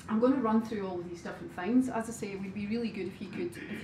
I'm going to run through all of these different things. As I say, it would be really good if you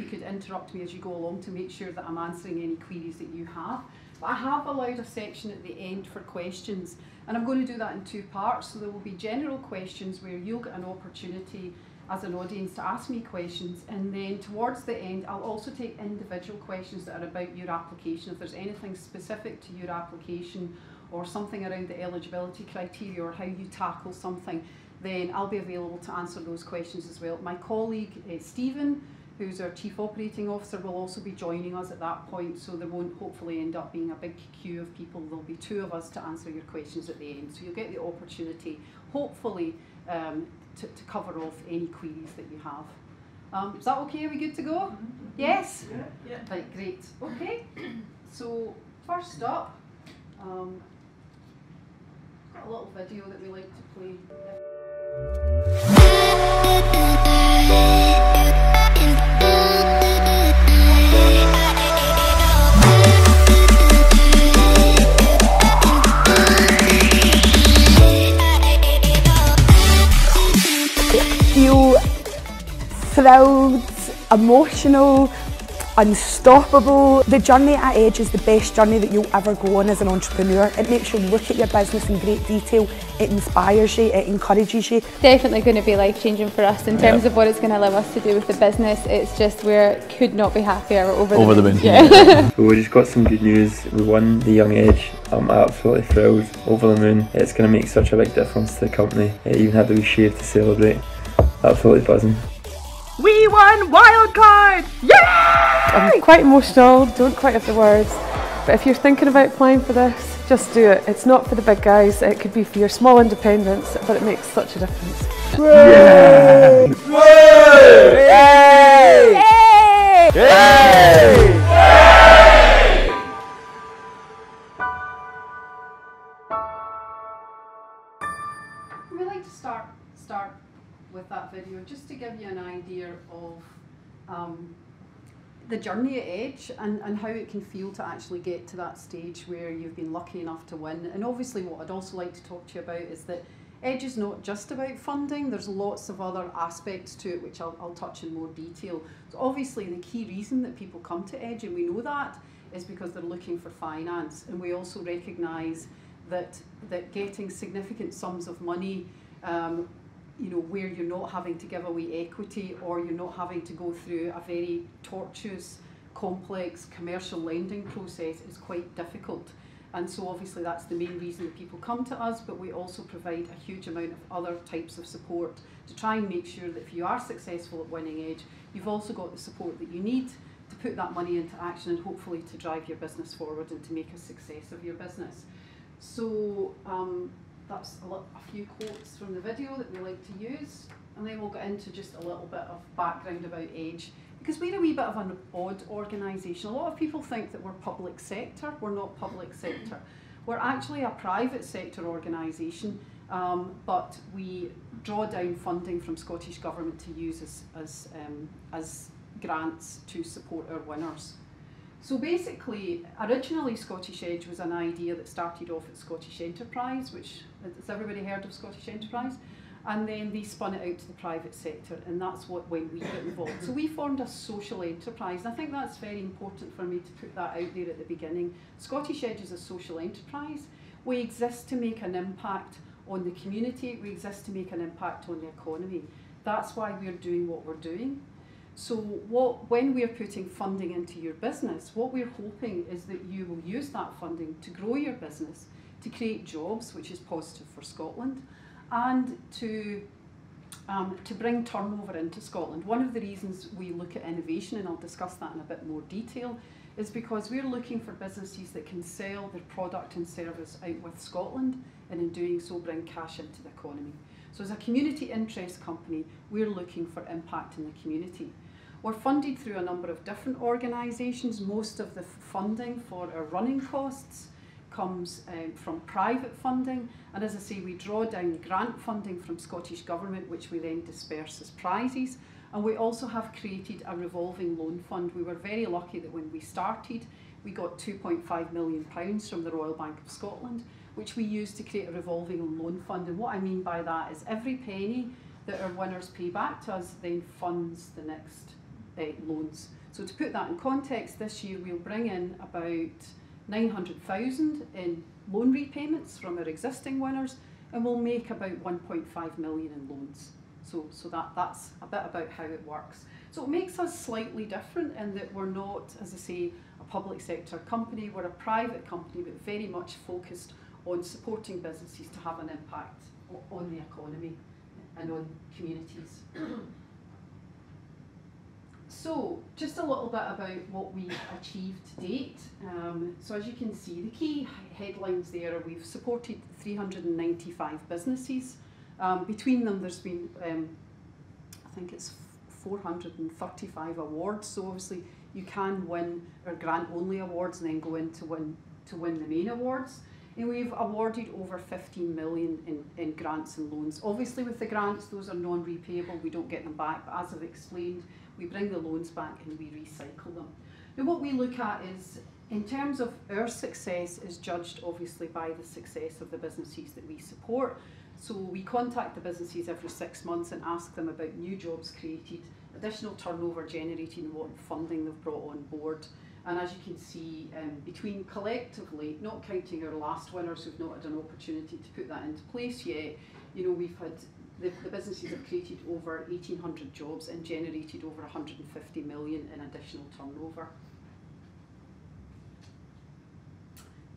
could interrupt me as you go along to make sure that I'm answering any queries that you have. But I have allowed a section at the end for questions, and I'm going to do that in two parts. So there will be general questions where you'll get an opportunity as an audience to ask me questions, and then towards the end I'll also take individual questions that are about your application. If there's anything specific to your application or something around the eligibility criteria or how you tackle something, then I'll be available to answer those questions as well. My colleague Stephen, who's our Chief Operating Officer, will also be joining us at that point, so there won't hopefully end up being a big queue of people. There'll be two of us to answer your questions at the end, so you'll get the opportunity, hopefully, to cover off any queries that you have. Is that okay? Are we good to go? Mm-hmm. Yes? Yeah. Right, great. Okay, so first up, got a little video that we like to play. Feel thrilled, emotional, unstoppable. The journey at Edge is the best journey that you'll ever go on as an entrepreneur. It makes you look at your business in great detail, it inspires you, it encourages you. Definitely going to be life-changing for us in terms of what it's going to allow us to do with the business. It's just we could not be happier. We're over the moon. Yeah. So we just got some good news. We won the Young Edge. I'm absolutely thrilled, over the moon. It's going to make such a big difference to the company. It even had a wee shave to celebrate. Absolutely buzzing. We won Wildcard! Yeah! I'm quite emotional, don't quite have the words, but if you're thinking about applying for this, just do it. It's not for the big guys, it could be for your small independents, but it makes such a difference. Yay! Yay! Yay! Yay! We like to start with that video just to give you an idea of the journey at Edge and how it can feel to actually get to that stage where you've been lucky enough to win. And obviously what I'd also like to talk to you about is that Edge is not just about funding, there's lots of other aspects to it which I'll touch in more detail. So obviously the key reason that people come to Edge, and we know that, is because they're looking for finance, and we also recognise that getting significant sums of money, you know, where you're not having to give away equity or you're not having to go through a very tortuous, complex commercial lending process is quite difficult. And so obviously that's the main reason that people come to us, but we also provide a huge amount of other types of support to try and make sure that if you are successful at winning Edge, you've also got the support that you need to put that money into action and hopefully to drive your business forward and to make a success of your business. So that's a few quotes from the video that we like to use, and then we'll get into just a little bit of background about Edge, because we're a wee bit of an odd organisation. A lot of people think that we're public sector. We're not public sector. We're actually a private sector organisation, but we draw down funding from Scottish Government to use as grants to support our winners. So basically, originally Scottish Edge was an idea that started off at Scottish Enterprise, which, has everybody heard of Scottish Enterprise? And then they spun it out to the private sector, and that's when we got involved. So we formed a social enterprise, and I think that's very important for me to put that out there at the beginning. Scottish Edge is a social enterprise. We exist to make an impact on the community, we exist to make an impact on the economy. That's why we're doing what we're doing. So when we're putting funding into your business, what we're hoping is that you will use that funding to grow your business, to create jobs, which is positive for Scotland, and to bring turnover into Scotland. One of the reasons we look at innovation, and I'll discuss that in a bit more detail, is because we're looking for businesses that can sell their product and service out with Scotland, and in doing so bring cash into the economy. So as a community interest company, we're looking for impact in the community. We're funded through a number of different organisations. Most of the funding for our running costs comes from private funding, and as I say, we draw down grant funding from Scottish Government, which we then disperse as prizes, and we also have created a revolving loan fund. We were very lucky that when we started, we got £2.5 million from the Royal Bank of Scotland, which we used to create a revolving loan fund. And what I mean by that is every penny that our winners pay back to us then funds the next loans. So to put that in context, this year we'll bring in about 900,000 in loan repayments from our existing winners, and we'll make about 1.5 million in loans. So that's a bit about how it works. So it makes us slightly different in that we're not, as I say, a public sector company, we're a private company, but very much focused on supporting businesses to have an impact on the economy and on communities. So, just a little bit about what we've achieved to date. So as you can see, the key headlines there are we've supported 395 businesses. Between them there's been, I think it's 435 awards, so obviously you can win our grant-only awards and then go in to win the main awards. And we've awarded over 15 million in grants and loans. Obviously with the grants, those are non-repayable, we don't get them back, but as I've explained, we bring the loans back and we recycle them. Now what we look at is, in terms of our success, is judged obviously by the success of the businesses that we support. So we contact the businesses every 6 months and ask them about new jobs created, additional turnover generated and what funding they've brought on board. And as you can see, between collectively, not counting our last winners who've not had an opportunity to put that into place yet, you know, we've had, the businesses have created over 1,800 jobs and generated over 150 million in additional turnover.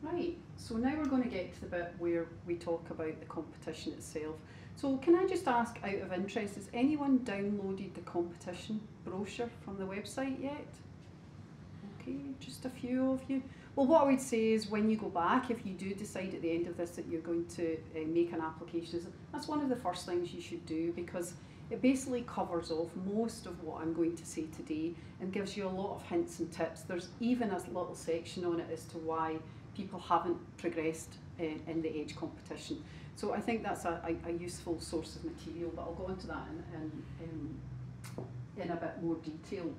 Right, so now we're going to get to the bit where we talk about the competition itself. So can I just ask, out of interest, has anyone downloaded the competition brochure from the website yet? Okay, just a few of you. Well, what I would say is when you go back, if you do decide at the end of this that you're going to make an application, that's one of the first things you should do, because it basically covers off most of what I'm going to say today and gives you a lot of hints and tips. There's even a little section on it as to why people haven't progressed in the Edge competition. So I think that's a useful source of material, but I'll go into that in a bit more detail.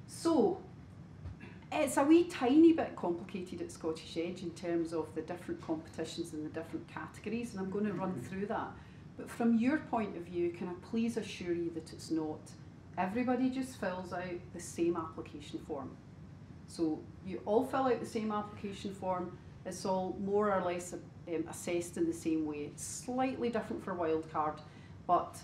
So, it's a wee tiny bit complicated at Scottish Edge in terms of the different competitions and the different categories, and I'm going to run through that. But from your point of view, can I please assure you that it's not? Everybody just fills out the same application form. So you all fill out the same application form, it's all more or less assessed in the same way. It's slightly different for wildcard, but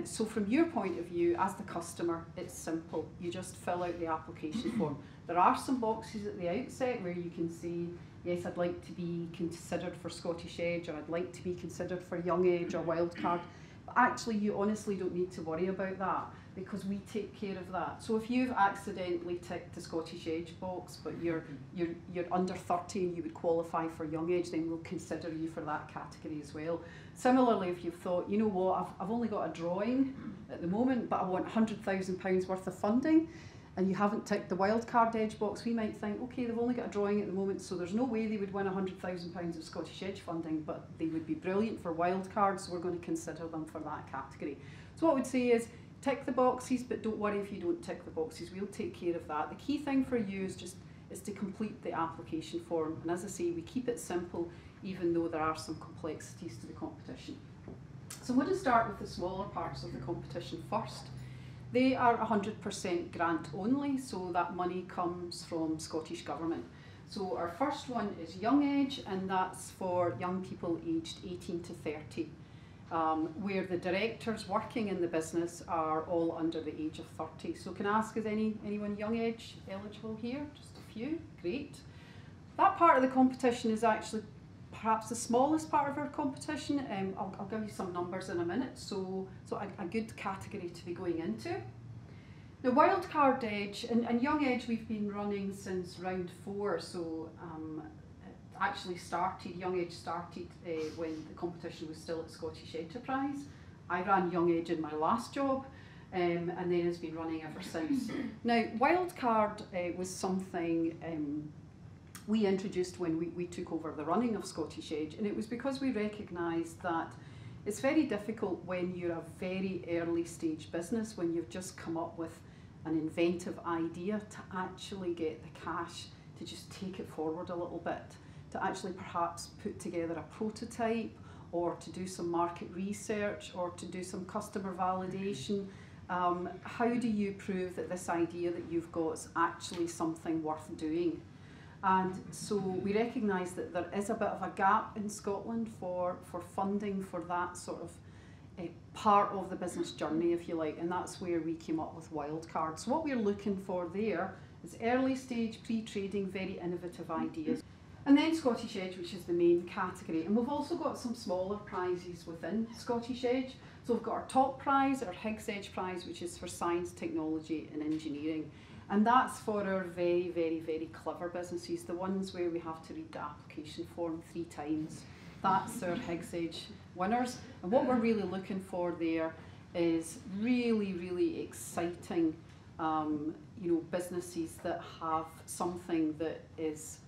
so from your point of view, as the customer, it's simple. You just fill out the application form. There are some boxes at the outset where you can say, yes, I'd like to be considered for Scottish Edge, or I'd like to be considered for Young Edge or Wildcard. But actually, you honestly don't need to worry about that, because we take care of that. So if you've accidentally ticked the Scottish Edge box, but you're under 30 and you would qualify for Young Edge, then we'll consider you for that category as well. Similarly, if you've thought, you know what, I've only got a drawing at the moment, but I want £100,000 worth of funding, and you haven't ticked the wildcard Edge box, we might think, okay, they've only got a drawing at the moment, so there's no way they would win £100,000 of Scottish Edge funding, but they would be brilliant for wildcard, so we're going to consider them for that category. So what I would say is, tick the boxes, but don't worry if you don't tick the boxes, we'll take care of that. The key thing for you is to complete the application form, and as I say, we keep it simple, even though there are some complexities to the competition. So I'm going to start with the smaller parts of the competition first. They are 100% grant only, so that money comes from Scottish Government. So our first one is Young Edge, and that's for young people aged 18 to 30, where the directors working in the business are all under the age of 30. So can I ask, is anyone Young Edge eligible here? Just a few, great. That part of the competition is actually perhaps the smallest part of our competition. I'll give you some numbers in a minute, so a good category to be going into. Now Wildcard Edge and Young Edge we've been running since round 4, so actually started, Young Edge started when the competition was still at Scottish Enterprise. I ran Young Edge in my last job, and then has been running ever since. Now Wildcard was something we introduced when we took over the running of Scottish Edge, and it was because we recognised that it's very difficult when you're a very early stage business, when you've just come up with an inventive idea, to actually get the cash to just take it forward a little bit, to actually perhaps put together a prototype or to do some market research, or to do some customer validation. How do you prove that this idea that you've got is actually something worth doing? And so we recognise that there is a bit of a gap in Scotland for funding for that sort of part of the business journey, if you like, and that's where we came up with Wildcard. So what we're looking for there is early stage, pre-trading, very innovative ideas. And then Scottish Edge, which is the main category. And we've also got some smaller prizes within Scottish Edge. So we've got our top prize, our Higgs Edge prize, which is for science, technology and engineering. And that's for our very, very, very clever businesses, the ones where we have to read the application form 3 times. That's our Higgs Edge winners. And what we're really looking for there is really, really exciting businesses that have something that is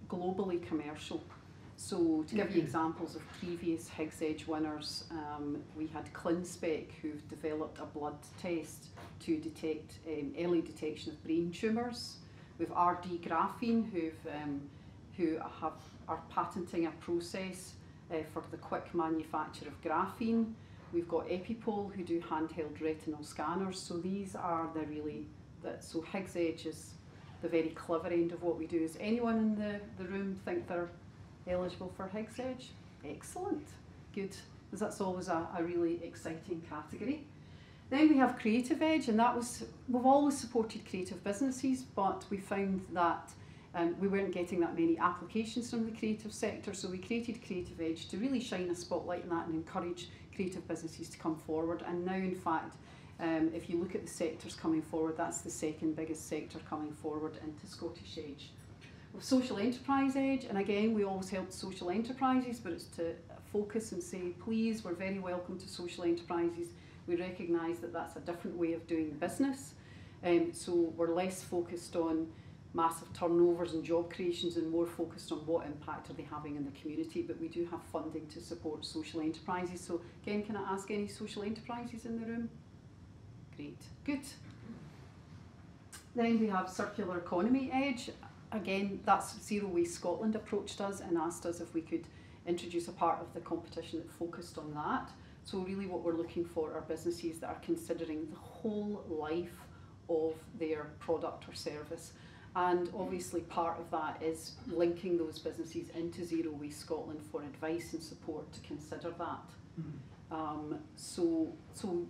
globally commercial. So to give you examples of previous Higgs Edge winners, we had ClinSpec, who've developed a blood test to detect early detection of brain tumours. We've RD Graphene, who are patenting a process for the quick manufacture of graphene. We've got Epipole, who do handheld retinal scanners. So these are so Higgs Edge is the very clever end of what we do. Does anyone in the room think they're eligible for Higgs Edge? Excellent, good, because that's always a really exciting category. Then we have Creative Edge, and we've always supported creative businesses, but we found that we weren't getting that many applications from the creative sector, so we created Creative Edge to really shine a spotlight on that and encourage creative businesses to come forward. And now, in fact, if you look at the sectors coming forward, that's the second biggest sector coming forward into Scottish Edge. With Social Enterprise Edge, and again, we always help social enterprises, but it's to focus and say, please, we're very welcome to social enterprises. We recognise that that's a different way of doing business. So we're less focused on massive turnovers and job creations and more focused on what impact are they having in the community, but we do have funding to support social enterprises. So again, can I ask any social enterprises in the room? Great, good. Then we have Circular Economy Edge. Again, that's Zero Waste Scotland approached us and asked us if we could introduce a part of the competition that focused on that. So really what we're looking for are businesses that are considering the whole life of their product or service. And obviously part of that is linking those businesses into Zero Waste Scotland for advice and support to consider that. So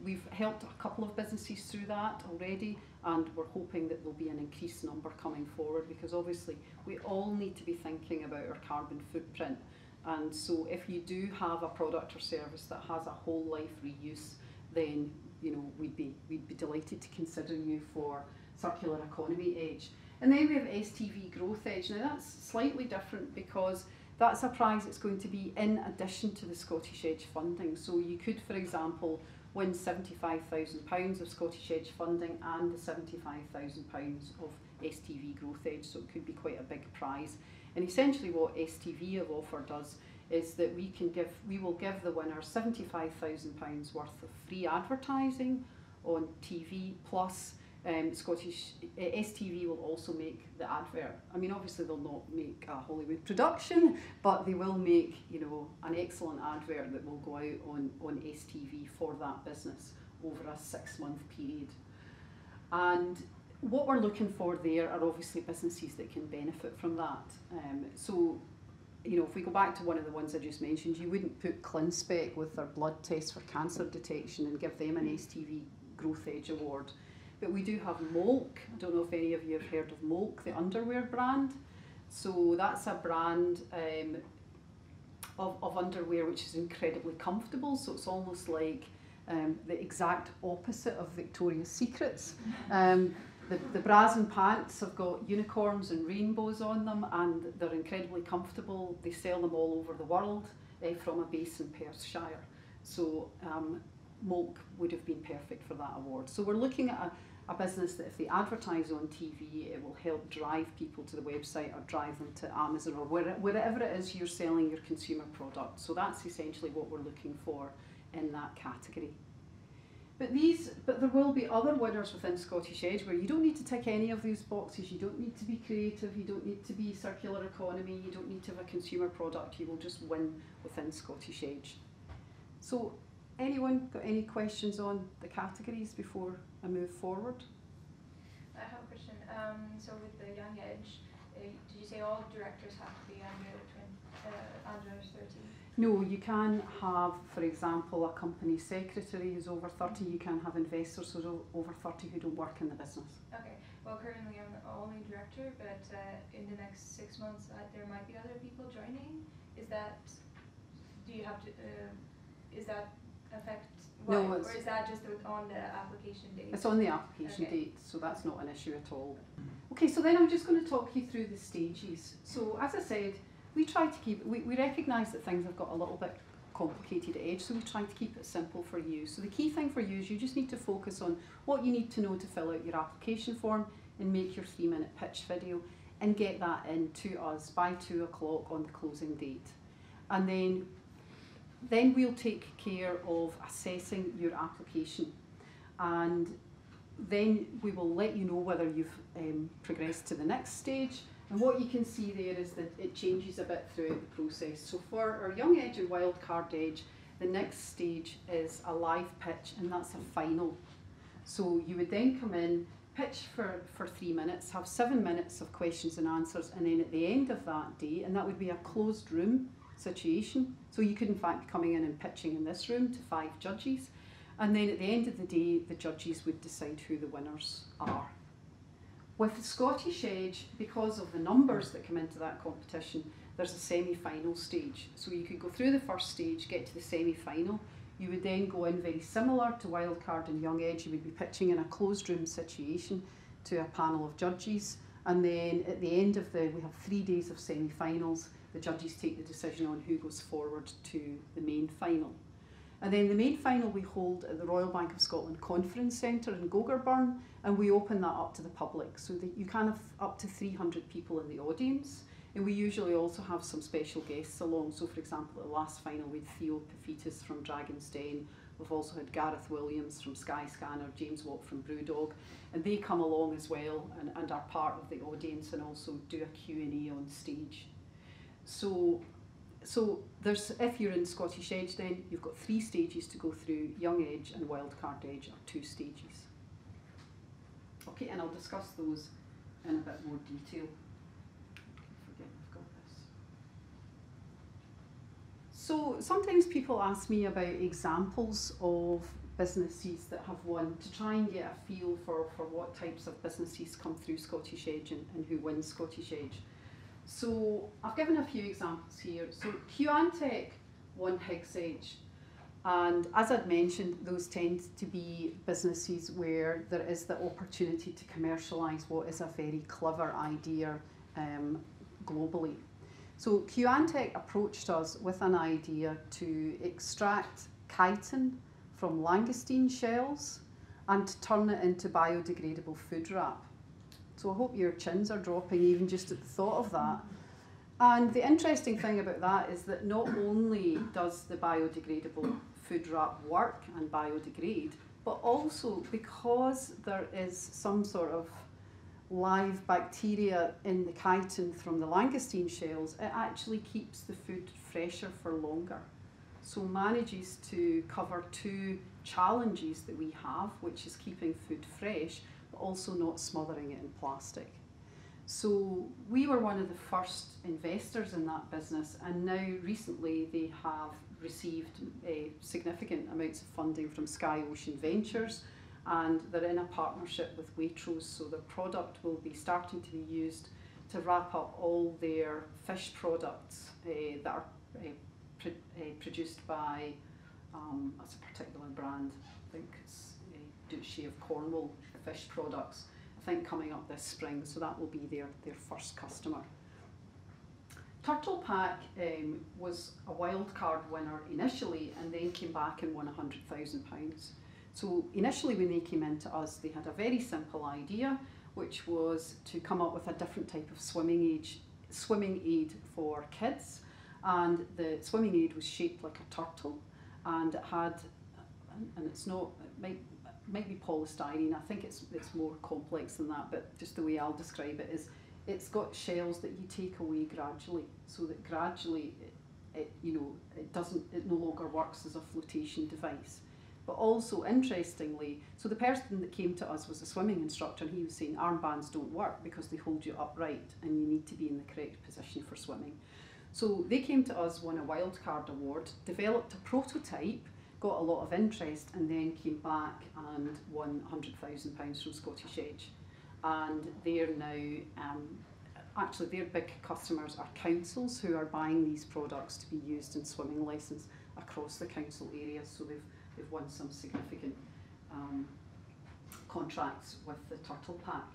we've helped a couple of businesses through that already, and we're hoping that there'll be an increased number coming forward, because obviously we all need to be thinking about our carbon footprint. And so if you do have a product or service that has a whole life reuse, then we'd be delighted to consider you for Circular Economy Edge. And then we have STV Growth Edge. Now that's slightly different because that's a prize that's going to be in addition to the Scottish Edge funding. So you could, for example, win £75,000 of Scottish Edge funding and the £75,000 of STV Growth Edge, so it could be quite a big prize. And essentially what STV have offered us is that we will give the winner £75,000 worth of free advertising on TV, plus STV will also make the advert. I mean, obviously they'll not make a Hollywood production, but they will make, an excellent advert that will go out on STV for that business over a 6-month period. And what we're looking for there are obviously businesses that can benefit from that. So, if we go back to one of the ones I just mentioned, you wouldn't put ClinSpec with their blood test for cancer detection and give them an STV Growth Edge award. But we do have Molk. I don't know if any of you have heard of Molk, the underwear brand. So that's a brand of underwear which is incredibly comfortable. So it's almost like the exact opposite of Victoria's Secrets. The bras and pants have got unicorns and rainbows on them, and they're incredibly comfortable. They sell them all over the world from a base in Perthshire. So Molk would have been perfect for that award. So we're looking at a business that if they advertise on TV, it will help drive people to the website or drive them to Amazon or wherever it is you're selling your consumer product. So that's essentially what we're looking for in that category. But there will be other winners within Scottish Edge where you don't need to tick any of these boxes. You don't need to be creative. You don't need to be circular economy. You don't need to have a consumer product. You will just win within Scottish Edge. So, anyone got any questions on the categories before I move forward? I have a question. So with the Young Edge, did you say all directors have to be under 30? No, you can have, for example, a company secretary who's over 30. You can have investors who are over 30 who don't work in the business. Okay. Well, currently I'm the only director, but in the next 6 months there might be other people joining. Is that? Do you have to? Is that affect? No, or is that just on the application date? It's on the application date, so that's not an issue at all. Okay, so then I'm just going to talk you through the stages. So as I said, we try to keep, we recognise that things have got a little bit complicated at Edge, so we try to keep it simple for you. So the key thing for you is you just need to focus on what you need to know to fill out your application form and make your 3-minute pitch video and get that in to us by 2 o'clock on the closing date. And then we'll take care of assessing your application, and then we will let you know whether you've progressed to the next stage. And what you can see there is that it changes a bit throughout the process. So for our Young Edge and Wildcard Edge, the next stage is a live pitch, and that's a final. So you would then come in, pitch for 3 minutes, have 7 minutes of questions and answers, and then at the end of that day, and that would be a closed room situation, so you could in fact be coming in and pitching in this room to 5 judges, and then at the end of the day the judges would decide who the winners are. With the Scottish Edge, because of the numbers that come into that competition, there's a semi-final stage. So you could go through the first stage, get to the semi-final. You would then go in very similar to Wildcard and Young Edge. You would be pitching in a closed room situation to a panel of judges. And then at the end of we have 3 days of semi-finals. The judges take the decision on who goes forward to the main final. And then the main final we hold at the Royal Bank of Scotland Conference Centre in Gogurburn, and we open that up to the public so that you can have up to 300 people in the audience. And we usually also have some special guests along. So for example, at the last final we had Theo Pafitas from Dragon's Den. We've also had Gareth Williams from Skyscanner, James Watt from Brewdog, and they come along as well and are part of the audience and also do a Q&A on stage. So there's, if you're in Scottish Edge, then you've got 3 stages to go through. Young Edge and Wildcard Edge are 2 stages. Okay, and I'll discuss those in a bit more detail. Forget I've got this. So sometimes people ask me about examples of businesses that have won to try and get a feel for what types of businesses come through Scottish Edge and who wins Scottish Edge. So I've given a few examples here. So Qantech won Higgs Edge, and as I'd mentioned, those tend to be businesses where there is the opportunity to commercialise what is a very clever idea globally. So Qantech approached us with an idea to extract chitin from langoustine shells and to turn it into biodegradable food wrap. So I hope your chins are dropping even just at the thought of that. And the interesting thing about that is that not only does the biodegradable food wrap work and biodegrade, but also because there is some sort of live bacteria in the chitin from the langoustine shells, it actually keeps the food fresher for longer. So manages to cover 2 challenges that we have, which is keeping food fresh, but also not smothering it in plastic. So we were one of the first investors in that business, and now recently they have received significant amounts of funding from Sky Ocean Ventures, and they're in a partnership with Waitrose, so their product will be starting to be used to wrap up all their fish products that are produced by that's a particular brand. I think it's Duchy of Cornwall fish products, I think coming up this spring, so that will be their first customer. Turtle Pack was a wildcard winner initially and then came back and won £100,000. So initially when they came into us, they had a very simple idea, which was to come up with a different type of swimming aid for kids, and the swimming aid was shaped like a turtle, and it had and it's not, it might be polystyrene. I think it's more complex than that, but just the way I'll describe it is it's got shells that you take away gradually, so that gradually it no longer works as a flotation device. But also, interestingly, so the person that came to us was a swimming instructor, and he was saying armbands don't work because they hold you upright and you need to be in the correct position for swimming. So they came to us, won a wildcard award, developed a prototype, got a lot of interest, and then came back and won £100,000 from Scottish Edge. And they're now, actually their big customers are councils who are buying these products to be used in swimming lessons across the council areas. So they've won some significant contracts with the Turtle Pack.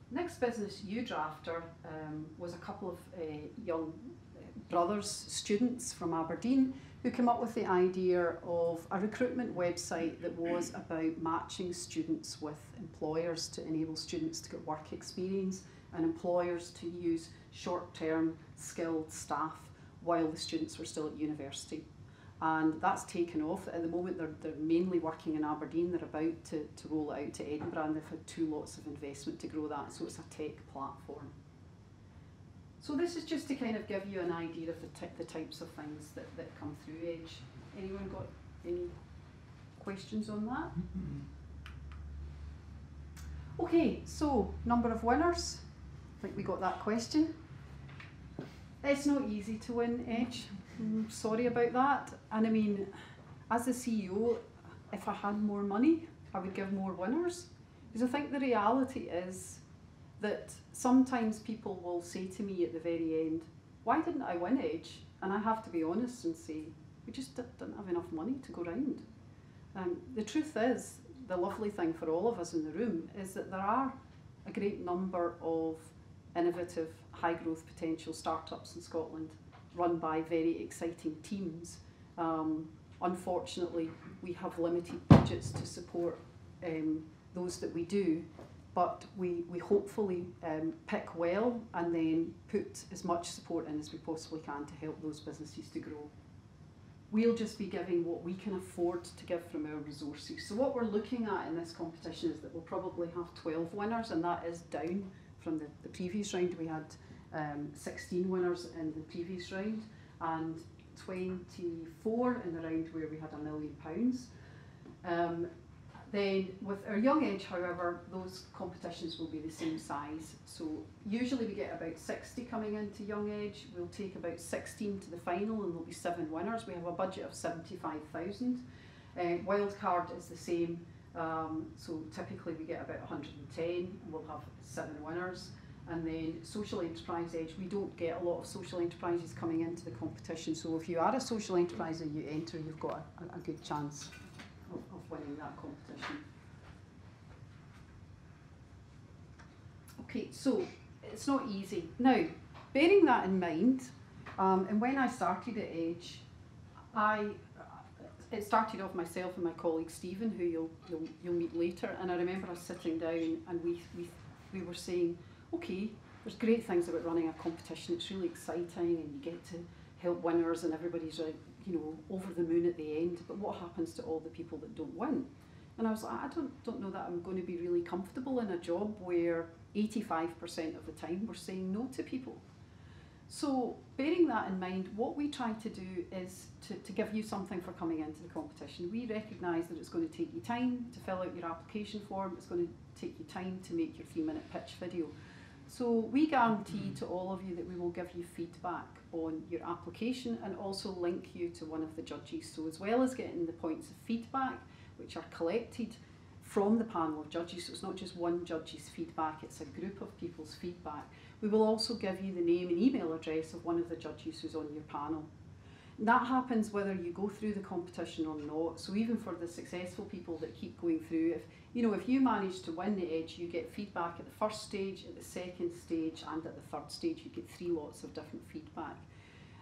Next business, Udrafter, was a couple of young brothers, students from Aberdeen, who came up with the idea of a recruitment website that was about matching students with employers to enable students to get work experience and employers to use short-term skilled staff while the students were still at university. And that's taken off. At the moment they're mainly working in Aberdeen. They're about to roll it out to Edinburgh, and they've had 2 lots of investment to grow that, so it's a tech platform. So this is just to kind of give you an idea of the types of things that come through Edge. Anyone got any questions on that? Okay, so number of winners. I think we got that question. It's not easy to win Edge. Sorry about that. And I mean, as the CEO, if I had more money, I would give more winners. Because I think the reality is that sometimes people will say to me at the very end, why didn't I win Edge? And I have to be honest and say, we just didn't have enough money to go round. The truth is, the lovely thing for all of us in the room is that there are a great number of innovative, high growth potential startups in Scotland run by very exciting teams. Unfortunately, we have limited budgets to support those that we do, but we hopefully pick well and then put as much support in as we possibly can to help those businesses to grow. We'll just be giving what we can afford to give from our resources. So what we're looking at in this competition is that we'll probably have 12 winners, and that is down from the previous round. We had 16 winners in the previous round and 24 in the round where we had £1 million. Then with our Young Edge, however, those competitions will be the same size. So usually we get about 60 coming into Young Edge. We'll take about 16 to the final, and there'll be 7 winners. We have a budget of 75,000. Wildcard is the same. So typically we get about 110, and we'll have 7 winners. And then Social Enterprise Edge, we don't get a lot of social enterprises coming into the competition. So if you are a social enterprise and you enter, you've got a good chance of winning that competition. Okay, so it's not easy. Now, bearing that in mind, and when I started at Edge, it started off myself and my colleague Stephen, who you'll meet later, and I remember us sitting down and we were saying, okay, there's great things about running a competition. It's really exciting, and you get to help winners, and everybody's over the moon at the end. But what happens to all the people that don't win? And I was like, I don't know that I'm going to be really comfortable in a job where 85% of the time we're saying no to people. So bearing that in mind, what we try to do is to give you something for coming into the competition. We recognise that it's going to take you time to fill out your application form. It's going to take you time to make your 3-minute pitch video. So we guarantee to all of you that we will give you feedback on your application and also link you to one of the judges. So as well as getting the points of feedback, which are collected from the panel of judges, so it's not just one judge's feedback, it's a group of people's feedback, we will also give you the name and email address of one of the judges who's on your panel. And that happens whether you go through the competition or not. So even for the successful people that keep going through, if you manage to win the Edge, you get feedback at the first stage, at the second stage, and at the third stage. You get 3 lots of different feedback.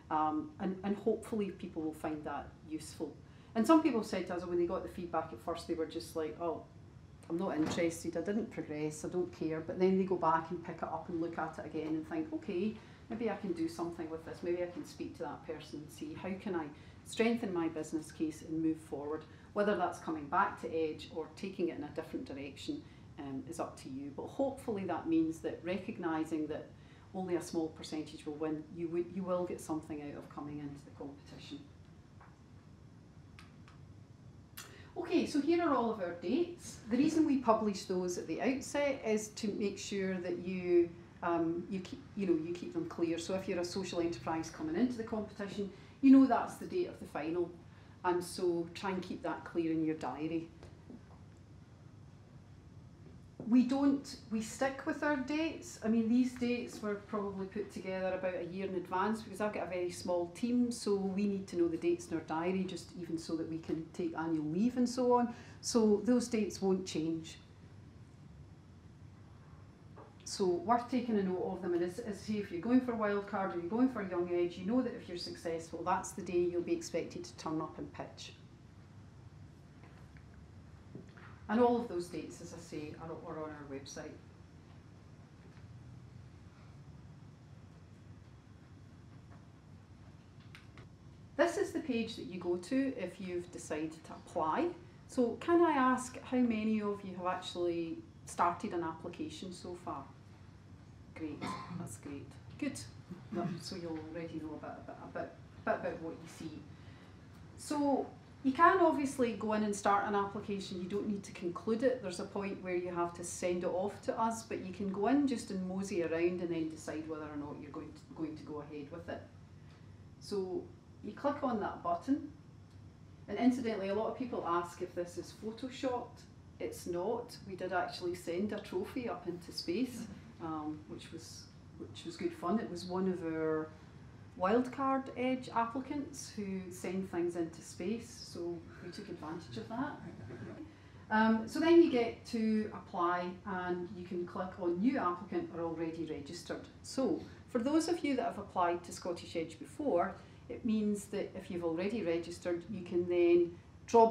And hopefully people will find that useful. And some people said to us when they got the feedback at first, they were just like, oh, I'm not interested, I didn't progress, I don't care. But then they go back and pick it up and look at it again and think, okay, maybe I can do something with this, maybe I can speak to that person and see how can I strengthen my business case and move forward. Whether that's coming back to Edge or taking it in a different direction is up to you. But hopefully that means that recognising that only a small percentage will win, you will get something out of coming into the competition. Okay, so here are all of our dates. The reason we publish those at the outset is to make sure that you keep them clear. So if you're a social enterprise coming into the competition, you know that's the date of the final, and so try and keep that clear in your diary. We stick with our dates. I mean, these dates were probably put together about a year in advance because I've got a very small team, so we need to know the dates in our diary, just even so that we can take annual leave and so on. So those dates won't change. So worth taking a note of them, and as say if you're going for a wild card or you're going for a young edge, you know that if you're successful, that's the day you'll be expected to turn up and pitch. And all of those dates, as I say, are on our website. This is the page that you go to if you've decided to apply. So can I ask how many of you have actually started an application so far? Great, that's great. Good. So you'll already know a bit about what you see. So you can obviously go in and start an application. You don't need to conclude it. There's a point where you have to send it off to us, but you can go in just and mosey around and then decide whether or not you're going to go ahead with it. So you click on that button, and incidentally, a lot of people ask if this is photoshopped. It's not. We did actually send a trophy up into space, which was good fun. It was one of our wildcard Edge applicants who send things into space, so we took advantage of that. So then you get to apply, and you can click on New Applicant or Already Registered. So for those of you that have applied to Scottish Edge before, it means that if you've already registered, you can then draw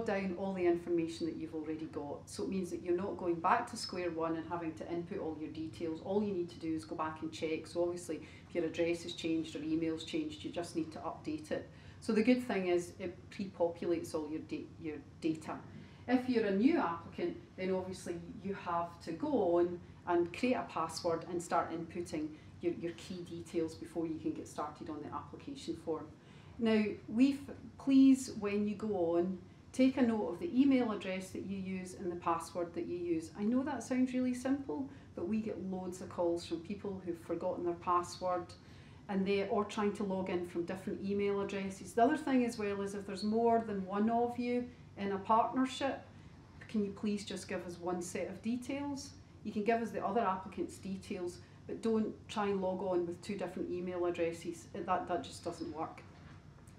down all the information that you've already got. So it means that you're not going back to square one and having to input all your details. All you need to do is go back and check. So obviously if your address has changed or email's changed, you just need to update it. So the good thing is it pre-populates all your data. If you're a new applicant, then obviously you have to go on and create a password and start inputting your key details before you can get started on the application form. Now, please, when you go on, take a note of the email address that you use and the password that you use. I know that sounds really simple, but we get loads of calls from people who've forgotten their password or trying to log in from different email addresses. The other thing as well is if there's more than one of you in a partnership, can you please just give us one set of details? You can give us the other applicant's details, but don't try and log on with two different email addresses. That just doesn't work.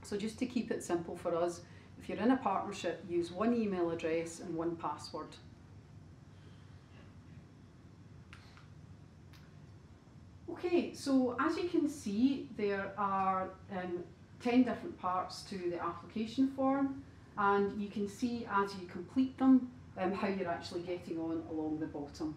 So just to keep it simple for us, if you're in a partnership, use one email address and one password. Okay, so as you can see, there are 10 different parts to the application form, and you can see as you complete them how you're actually getting on along the bottom.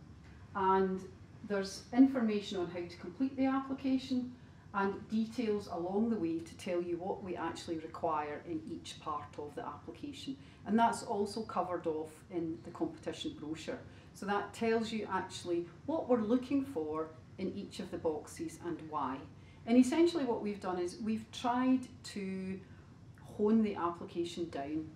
And there's information on how to complete the application and details along the way to tell you what we actually require in each part of the application. And that's also covered off in the competition brochure. So that tells you actually what we're looking for in each of the boxes and why. And essentially what we've done is we've tried to hone the application down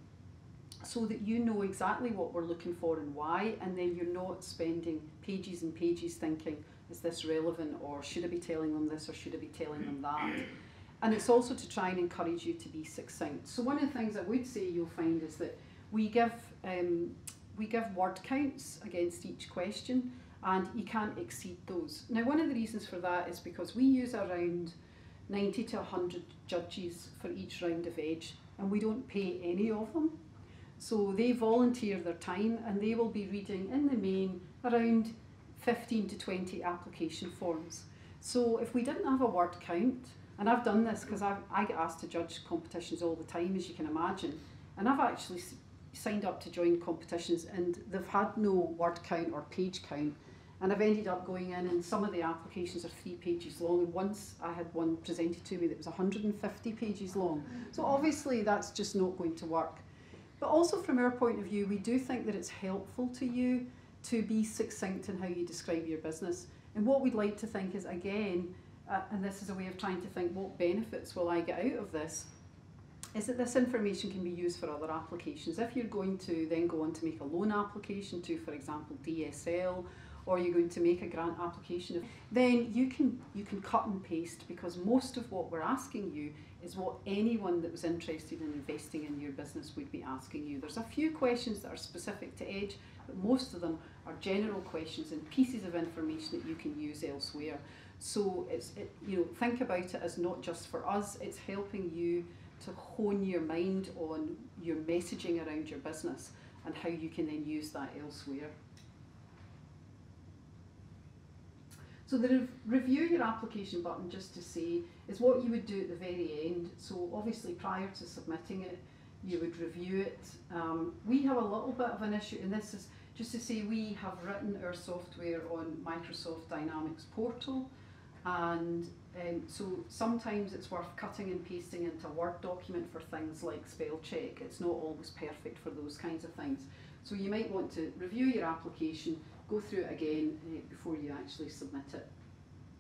so that you know exactly what we're looking for and why, and then you're not spending pages and pages thinking, is this relevant, or should I be telling them this, or should I be telling them that? And it's also to try and encourage you to be succinct. So one of the things I would say you'll find is that we give word counts against each question, and you can't exceed those. Now, one of the reasons for that is because we use around 90 to 100 judges for each round of Edge, and we don't pay any of them. So they volunteer their time, and they will be reading in the main around 15 to 20 application forms. So if we didn't have a word count, and I've done this because I get asked to judge competitions all the time, as you can imagine, and I've actually signed up to join competitions and they've had no word count or page count, And I've ended up going in, and some of the applications are 3 pages long, and once I had one presented to me that was 150 pages long. So obviously that's just not going to work. But also from our point of view, we do think that it's helpful to you to be succinct in how you describe your business. And what we'd like to think is, again, and this is a way of trying to think what benefits will I get out of this, is that this information can be used for other applications. If you're going to then go on to make a loan application to, for example, DSL, or you're going to make a grant application, then you can cut and paste, because most of what we're asking you is what anyone that was interested in investing in your business would be asking you. There's a few questions that are specific to Edge, but most of them are general questions and pieces of information that you can use elsewhere. So think about it as not just for us, it's helping you to hone your mind on your messaging around your business and how you can then use that elsewhere. So the review your application button, just to say, is what you would do at the very end. So obviously prior to submitting it, you would review it. We have a little bit of an issue, and this is just to say we have written our software on Microsoft Dynamics Portal, and so sometimes it's worth cutting and pasting into a Word document for things like spell check. It's not always perfect for those kinds of things. So you might want to review your application, go through it again before you actually submit it,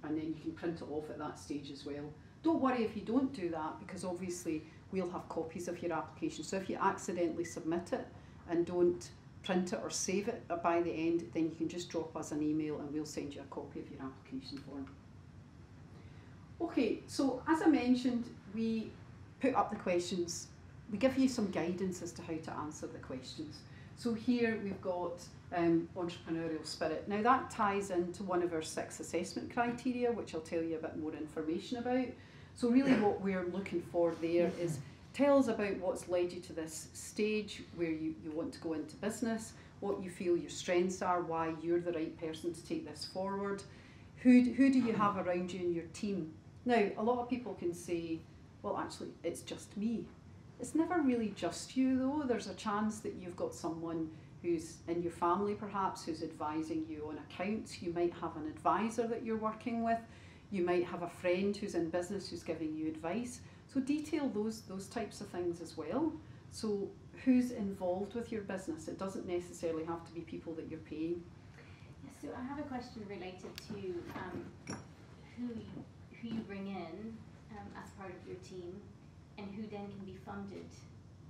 and then you can print it off at that stage as well. Don't worry if you don't do that, because obviously we'll have copies of your application. So if you accidentally submit it and don't print it or save it by the end, then you can just drop us an email and we'll send you a copy of your application form. Okay, so as I mentioned, we put up the questions. We give you some guidance as to how to answer the questions. So here we've got entrepreneurial spirit. Now that ties into one of our 6 assessment criteria, which I'll tell you a bit more information about. So really what we're looking for there is, tell us about what's led you to this stage where you want to go into business, what you feel your strengths are, why you're the right person to take this forward. Who do you have around you in your team? Now, a lot of people can say, well, actually, it's just me. It's never really just you, though. There's a chance that you've got someone who's in your family, perhaps, who's advising you on accounts. You might have an advisor that you're working with. You might have a friend who's in business who's giving you advice. So detail those types of things as well. So who's involved with your business? It doesn't necessarily have to be people that you're paying. Yes, so I have a question related to who you bring in as part of your team, and who then can be funded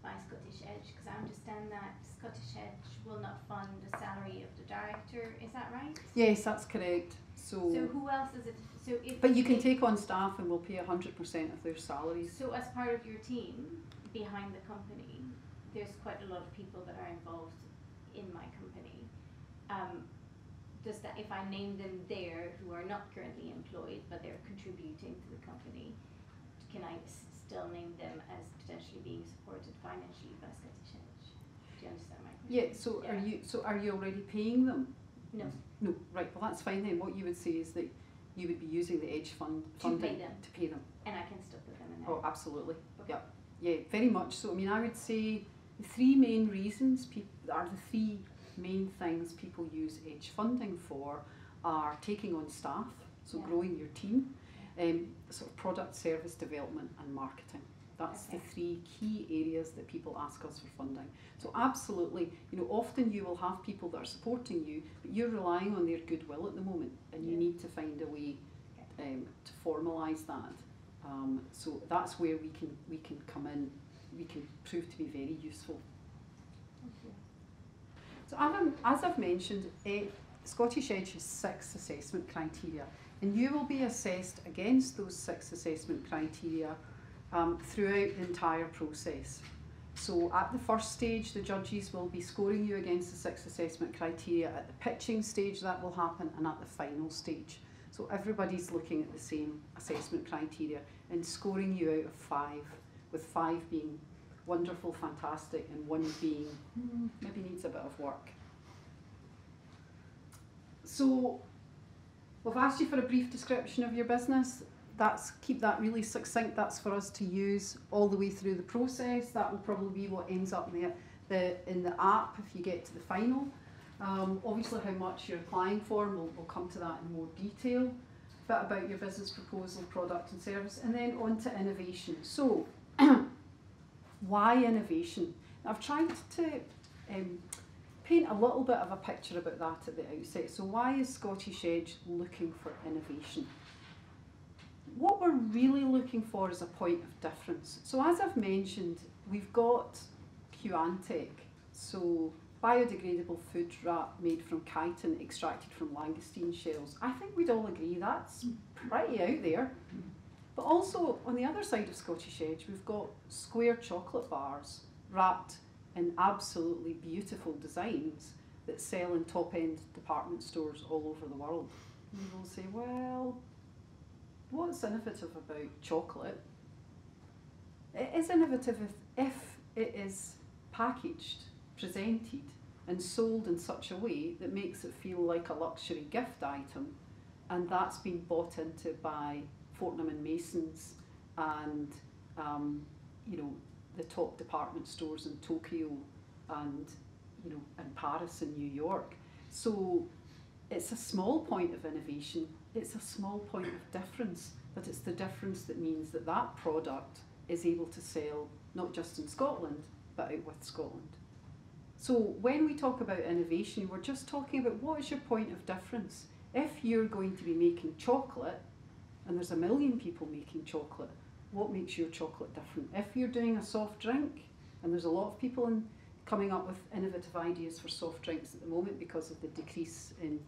by Scottish Edge, because I understand that Scottish Edge will not fund the salary of the director, is that right? Yes, that's correct. So who else is it? So if but you can take on staff and we'll pay 100% of their salaries. So as part of your team behind the company, there's quite a lot of people that are involved in my company. Does that, if I name them there who are not currently employed but they're contributing to the company, can I still name them as potentially being supported financially by Scottish Edge? Do you understand my question? Yeah. So are you already paying them? No. No. Right. Well, that's fine then. What you would say is that you would be using the Edge funding to pay them. And I can still put them in there. Oh, absolutely. Okay. Yeah. Yeah. Very much so. I mean, I would say the 3 main reasons are the 3 main things people use Edge funding for are taking on staff, so growing your team, sort of product, service development and marketing. That's the 3 key areas that people ask us for funding. So absolutely, often you will have people that are supporting you, but you're relying on their goodwill at the moment, and you need to find a way to formalise that. So that's where we can come in. We can prove to be very useful. So as I've mentioned, Scottish Edge has 6 assessment criteria, and you will be assessed against those 6 assessment criteria throughout the entire process. So at the first stage, the judges will be scoring you against the 6 assessment criteria. At the pitching stage, that will happen, and at the final stage. So everybody's looking at the same assessment criteria and scoring you out of 5, with 5 being wonderful, fantastic, and 1 being maybe needs a bit of work. So we've asked you for a brief description of your business. Keep that really succinct. That's for us to use all the way through the process. That will probably be what ends up in the app if you get to the final. Obviously how much you're applying for, and we'll come to that in more detail. A bit about your business proposal, product and service, and then on to innovation. So, why innovation? I've tried to paint a little bit of a picture about that at the outset. So why is Scottish Edge looking for innovation? What we're really looking for is a point of difference. So as I've mentioned, we've got Qantec, so biodegradable food wrap made from chitin extracted from langoustine shells. I think we'd all agree that's pretty out there. But also on the other side of Scottish Edge, we've got square chocolate bars wrapped in absolutely beautiful designs that sell in top-end department stores all over the world. And you'll say, well, what's innovative about chocolate? It is innovative if it is packaged, presented and sold in such a way that makes it feel like a luxury gift item, and that's been bought into by Fortnum and Mason's and you know, the top department stores in Tokyo and you know, in Paris and New York. So it's a small point of innovation, it's a small point of difference, but it's the difference that means that that product is able to sell not just in Scotland but out with Scotland. So when we talk about innovation, we're just talking about what is your point of difference. If you're going to be making chocolate and there's a million people making chocolate, what makes your chocolate different? If you're doing a soft drink, and there's a lot of people coming up with innovative ideas for soft drinks at the moment because of the decrease in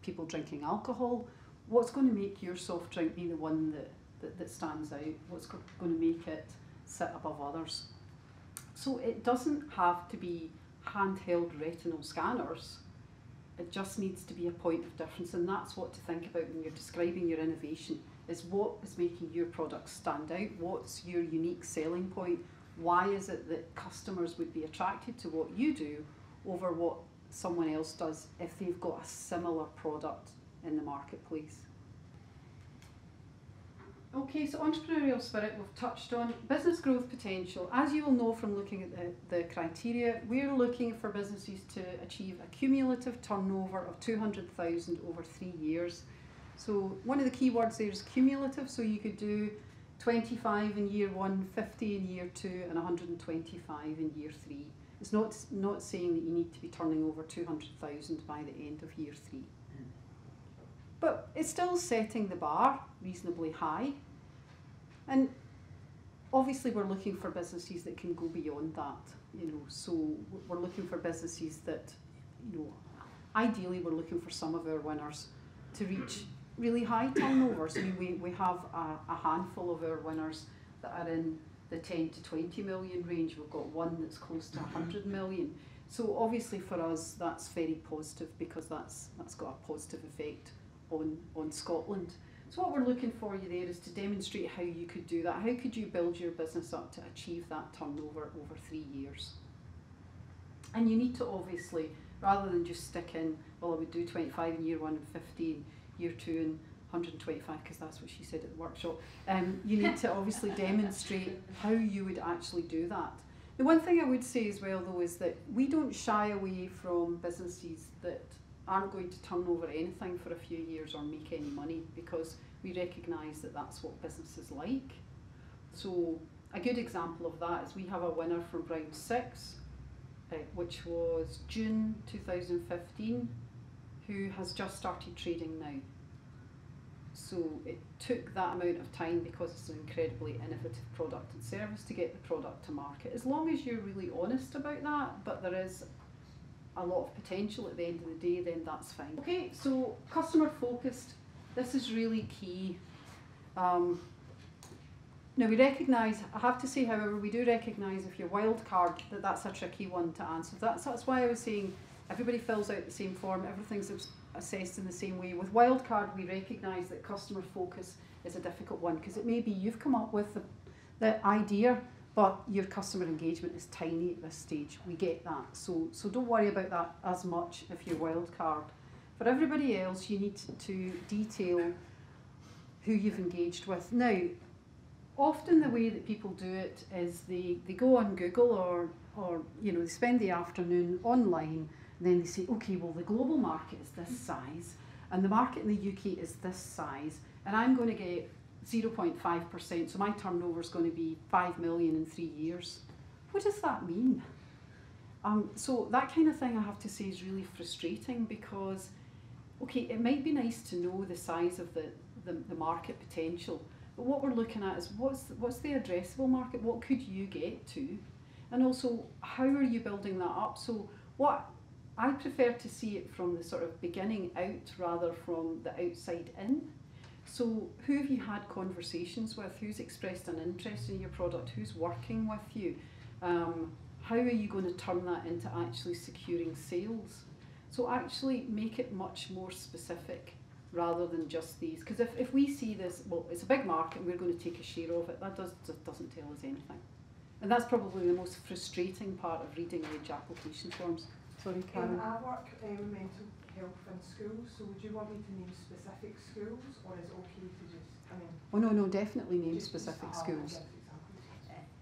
people drinking alcohol, what's going to make your soft drink be the one that stands out? What's going to make it sit above others? So it doesn't have to be handheld retinal scanners. It just needs to be a point of difference, and that's what to think about when you're describing your innovation, is what is making your product stand out, what's your unique selling point, why is it that customers would be attracted to what you do over what someone else does if they've got a similar product in the marketplace. Okay, so entrepreneurial spirit we've touched on. Business growth potential. As you will know from looking at the criteria, we're looking for businesses to achieve a cumulative turnover of 200,000 over 3 years. So one of the key words there is cumulative, so you could do 25 in year 1, 50 in year 2 and 125 in year 3. It's not saying that you need to be turning over 200,000 by the end of year 3. But it's still setting the bar reasonably high. And obviously we're looking for businesses that can go beyond that, you know, so we're looking for businesses that, you know, ideally we're looking for some of our winners to reach really high turnovers. I mean, we have a handful of our winners that are in the 10 to 20 million range. We've got one that's close to 100 million. So obviously for us that's very positive, because that's got a positive effect on Scotland. So what we're looking for you there is to demonstrate how you could do that. How could you build your business up to achieve that turnover over 3 years? And you need to obviously, rather than just stick in, well, I would do 25 in year 1 and 50 in year 2 and 125, because that's what she said at the workshop. You need to obviously demonstrate how you would actually do that. The one thing I would say as well though is that we don't shy away from businesses that aren't going to turn over anything for a few years or make any money, because we recognise that that's what business is like. So a good example of that is we have a winner from round 6, which was June 2015, who has just started trading now. So it took that amount of time because it's an incredibly innovative product and service to get the product to market. As long as you're really honest about that, but there is a lot of potential at the end of the day, then that's fine. Okay, so customer focused, this is really key. Now we recognise, I have to say however, we do recognise if you're wild card that that's a tricky one to answer. That's why I was saying everybody fills out the same form, everything's assessed in the same way. With wild card we recognise that customer focus is a difficult one, because it may be you've come up with the idea, but your customer engagement is tiny at this stage. We get that. So don't worry about that as much if you're wild card. For everybody else, you need to detail who you've engaged with. Now, often the way that people do it is they go on Google or you know, they spend the afternoon online And then they say, okay, well the global market is this size, and the market in the UK is this size, and I'm going to get 0.5%, so my turnover is going to be 5 million in 3 years. What does that mean? So that kind of thing, I have to say, is really frustrating, because, okay, it might be nice to know the size of the market potential, but what we're looking at is what's the addressable market, what could you get to, and also how are you building that up? So what I prefer to see it from the sort of beginning out rather from the outside in. So who have you had conversations with? Who's expressed an interest in your product? Who's working with you? How are you going to turn that into actually securing sales? So actually make it much more specific rather than just these. Because if we see this, well, it's a big market and we're going to take a share of it, that just doesn't tell us anything. And that's probably the most frustrating part of reading Edge application forms. Sorry, Karen. I work in mental health in schools, so would you want me to name specific schools, or is it okay to just, I mean... Oh no, definitely name specific schools.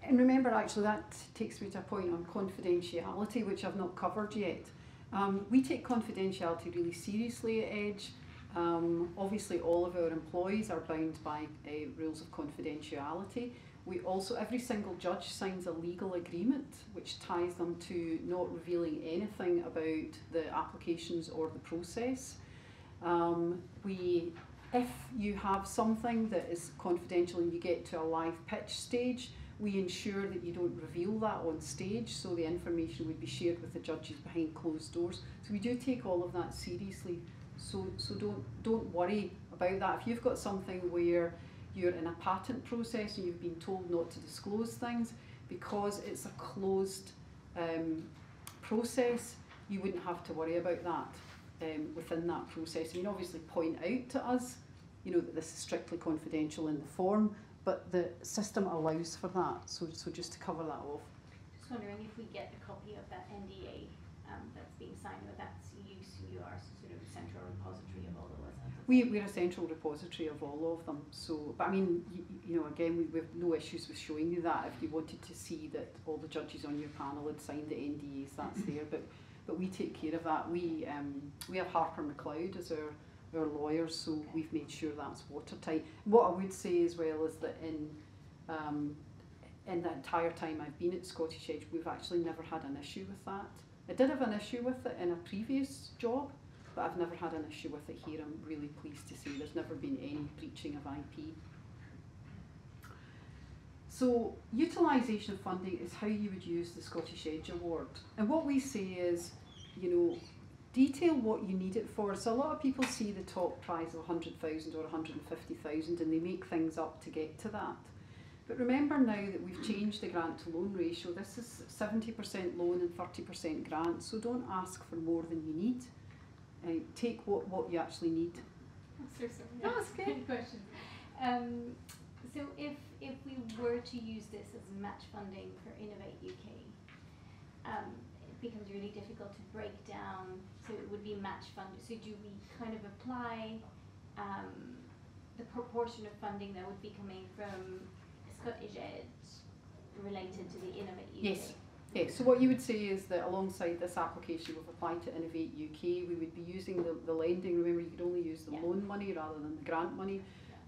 And remember, actually, that takes me to a point on confidentiality, which I've not covered yet. We take confidentiality really seriously at Edge. Obviously, all of our employees are bound by rules of confidentiality. We also, every single judge signs a legal agreement which ties them to not revealing anything about the applications or the process. If you have something that is confidential and you get to a live pitch stage, we ensure that you don't reveal that on stage, so the information would be shared with the judges behind closed doors. So we do take all of that seriously. So don't worry about that. If you've got something where you're in a patent process and you've been told not to disclose things, because it's a closed process, you wouldn't have to worry about that within that process. I mean, obviously point out to us, you know, that this is strictly confidential in the form, but the system allows for that, so just to cover that off. Just wondering if we get a copy of that NDA that's being signed, or that's you are sort of a central repository of all of those. We're a central repository of all of them, so, but I mean, you know, again, we have no issues with showing you that. If you wanted to see that all the judges on your panel had signed the NDAs, that's there, but we take care of that. We have Harper McLeod as our lawyers, so we've made sure that's watertight. What I would say as well is that in the entire time I've been at Scottish Edge, we've actually never had an issue with that. I did have an issue with it in a previous job, but I've never had an issue with it here. I'm really pleased to say there's never been any breaching of IP. So utilisation of funding is how you would use the Scottish Edge Award. And what we say is, you know, detail what you need it for. So a lot of people see the top prize of 100,000 or 150,000 and they make things up to get to that. But remember now that we've changed the grant to loan ratio. This is 70% loan and 30% grant, so don't ask for more than you need. Take what you actually need. That's a good question. So if we were to use this as match funding for Innovate UK, it becomes really difficult to break down. So it would be match funded. So do we kind of apply the proportion of funding that would be coming from Scottish Edge related to the Innovate UK? Yes. Yeah, so what you would say is that alongside this application we've applied to Innovate UK, we would be using the lending. Remember, you could only use the loan money rather than the grant money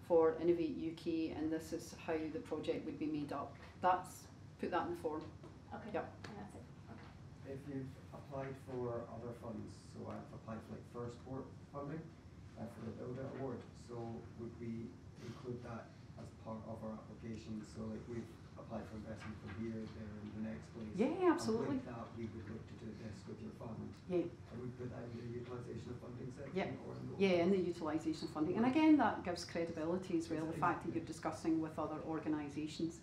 for Innovate UK, and this is how the project would be made up. Put that in the form. Okay, yep. And that's it. Okay. If you've applied for other funds, so I've applied for like First Port funding for the Build It Award, so would we include that as part of our application? So like we've applied for investment from here, there, and the next place. Yeah, absolutely. And with that, we would look to do this with your fund. Yeah. And we put that in the utilisation of funding section? Yep. Or in the Yeah, in the utilisation of funding. And again, that gives credibility as well, the fact that you're discussing with other organisations.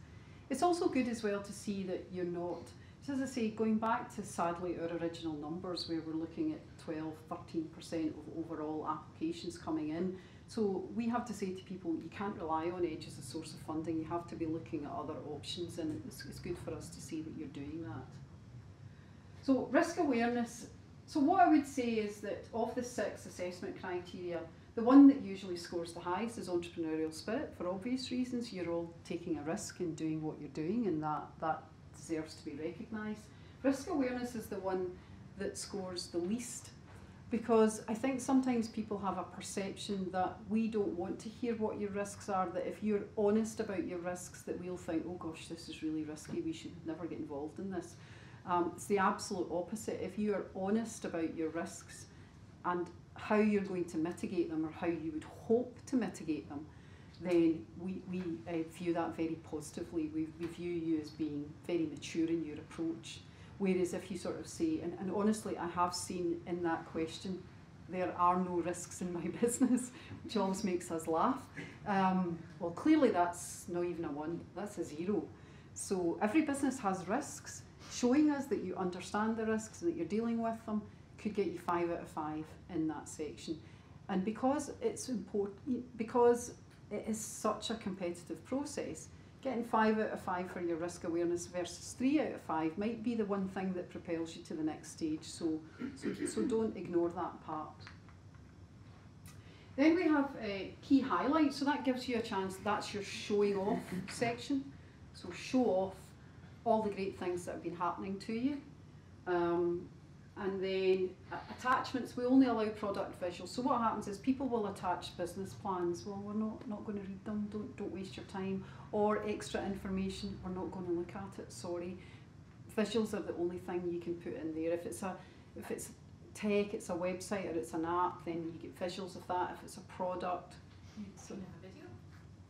It's also good as well to see that you're not, so as I say, going back to sadly our original numbers where we're looking at 12–13% of overall applications coming in. So we have to say to people, you can't rely on Edge as a source of funding, you have to be looking at other options, and it's good for us to see that you're doing that. So risk awareness, so what I would say is that of the 6 assessment criteria, the one that usually scores the highest is entrepreneurial spirit, for obvious reasons. You're all taking a risk in doing what you're doing, and that deserves to be recognised. Risk awareness is the one that scores the least. Because I think sometimes people have a perception that we don't want to hear what your risks are, that if you're honest about your risks, that we'll think, oh gosh, this is really risky, we should never get involved in this. It's the absolute opposite. If you are honest about your risks and how you're going to mitigate them, or how you would hope to mitigate them, then we view that very positively. We view you as being very mature in your approach. Whereas if you sort of say, and honestly, I have seen in that question, there are no risks in my business, which always makes us laugh. Well, clearly that's not even a 1, that's a 0. So every business has risks. Showing us that you understand the risks and that you're dealing with them could get you 5 out of 5 in that section. And because it's important, because it is such a competitive process, getting 5 out of 5 for your risk awareness versus 3 out of 5 might be the one thing that propels you to the next stage. So don't ignore that part. Then we have key highlights. So that gives you a chance. That's your showing off section. So show off all the great things that have been happening to you. And then attachments, we only allow product visuals. So what happens is people will attach business plans. Well, we're not going to read them, don't waste your time. Or extra information, we're not going to look at it, sorry. Visuals are the only thing you can put in there. If it's tech, it's a website or it's an app, then you get visuals of that. If it's a product. So you have a video?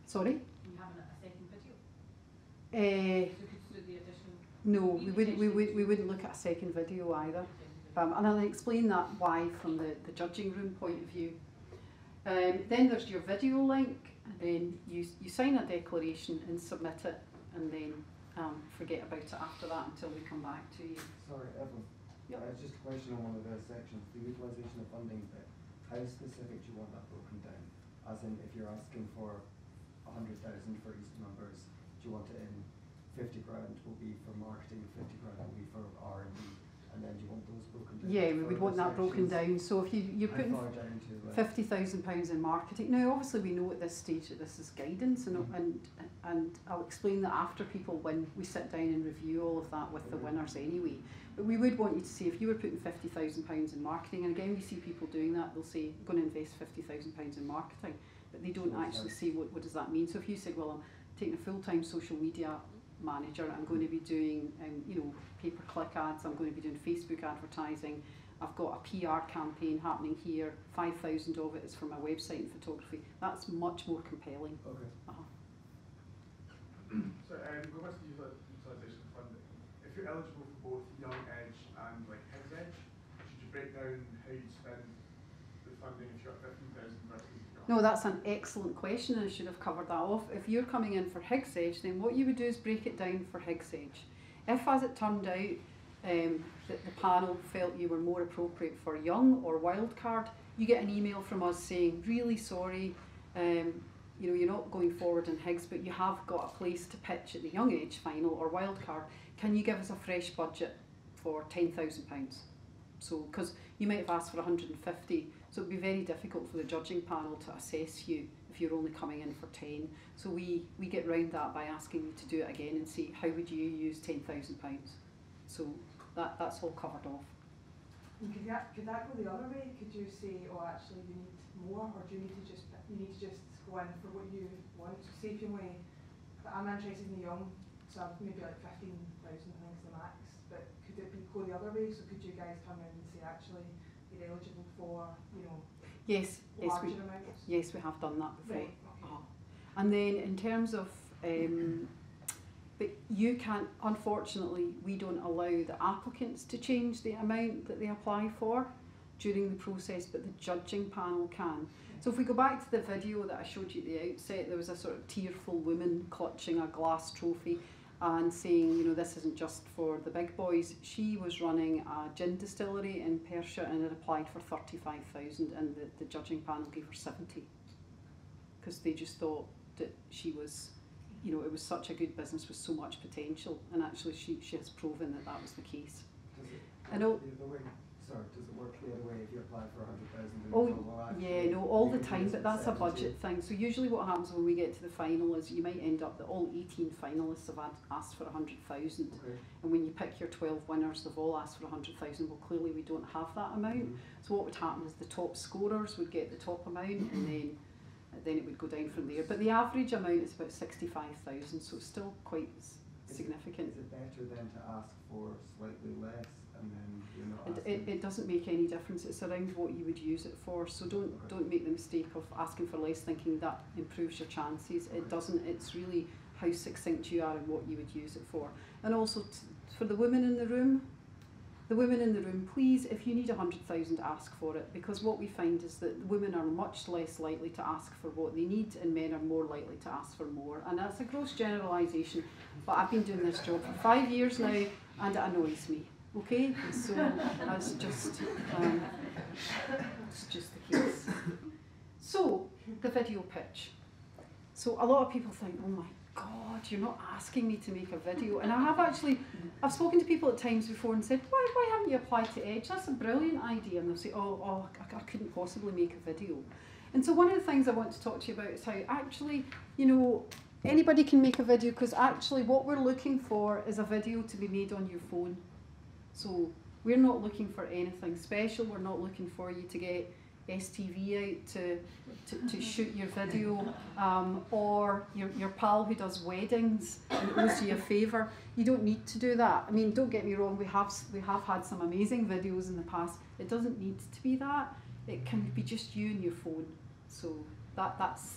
Sorry? You have a second video? So could you do the additional? No, we wouldn't look at a second video either. And I'll explain that why from the judging room point of view. Then there's your video link, and then you sign a declaration and submit it, and then forget about it after that until we come back to you. Sorry, Evelyn. Yep. Just a question on one of the sections, the utilisation of funding bit. How specific do you want that broken down? As in, if you're asking for 100,000 for East members, do you want it in 50 grand will be for marketing, 50 grand will be for R&D, and then do you want those broken down? Yeah, we would want that broken down. So if you're putting £50,000 in marketing, now obviously we know at this stage that this is guidance, and I'll explain that after people win, we sit down and review all of that with the winners anyway. But we would want you to see, if you were putting £50,000 in marketing, and again we see people doing that, they'll say, I'm going to invest £50,000 in marketing, but they don't actually say what does that mean. So if you said, well, I'm taking a full-time social media manager, I'm going to be doing pay-per-click ads, I'm going to be doing Facebook advertising, I've got a PR campaign happening here, 5,000 of it is for my website and photography, that's much more compelling. Okay. So go back to the utilisation of funding. If you're eligible for both Young Edge and Higgs Edge, should you break down how you spend the funding if you're at 15,000 versus No, that's an excellent question, and I should have covered that off. If you're coming in for Higgs Edge, then what you would do is break it down for Higgs Edge. If, as it turned out, that the panel felt you were more appropriate for Young or Wildcard, you get an email from us saying, really sorry, you're not going forward in Higgs, but you have got a place to pitch at the Young Edge final or Wildcard. Can you give us a fresh budget for £10,000? So, because you might have asked for 150, so it would be very difficult for the judging panel to assess you if you're only coming in for 10. So we get round that by asking you to do it again and see how would you use £10,000. So that's all covered off. And could that go the other way? Could you say, oh, actually you need more, or do you need to just go in for what you want? So say if you only, I'm interested in the Young, so maybe like 15,000 I think is the max. But could it go the other way? So could you guys come in and say, actually, you're eligible for, yes, larger amounts? Yes, we have done that before. Right, okay. And then in terms of, but you can't, unfortunately, we don't allow the applicants to change the amount that they apply for during the process, but the judging panel can. So if we go back to the video that I showed you at the outset, there was a sort of tearful woman clutching a glass trophy and saying, this isn't just for the big boys. She was running a gin distillery in Perthshire and had applied for 35,000, and the judging panel gave her 70, because they just thought that she was, it was such a good business with so much potential, and actually she has proven that was the case. Does it I know. The way, Sorry, does it work the other way if you apply for 100,000? Oh, yeah, no, all the time, but that's a budget thing. So usually what happens when we get to the final is you might end up that all 18 finalists have asked for 100,000. Okay. And when you pick your 12 winners, they've all asked for 100,000. Well, clearly we don't have that amount. So what would happen is the top scorers would get the top amount, and then it would go down from there. But the average amount is about 65,000, so it's still quite significant. Is it better then to ask for slightly less and then you're not It doesn't make any difference. It's around what you would use it for. So don't make the mistake of asking for less thinking that improves your chances. It doesn't. It's really how succinct you are and what you would use it for. And also for the women in the room, please, if you need 100,000, ask for it, because what we find is that women are much less likely to ask for what they need and men are more likely to ask for more. And that's a gross generalisation, but I've been doing this job for 5 years now and it annoys me. Okay, so that's just it's just the case. So the video pitch. So a lot of people think, oh my God, you're not asking me to make a video. And I've spoken to people at times before and said, why haven't you applied to Edge? That's a brilliant idea. And they'll say, I couldn't possibly make a video. And so one of the things I want to talk to you about is how actually, you know, anybody can make a video, because actually what we're looking for is a video to be made on your phone. So we're not looking for anything special. We're not looking for you to get STV out to shoot your video, or your pal who does weddings and owes you a favour. You don't need to do that. I mean, don't get me wrong, we have had some amazing videos in the past. It doesn't need to be that. It can be just you and your phone. So that's,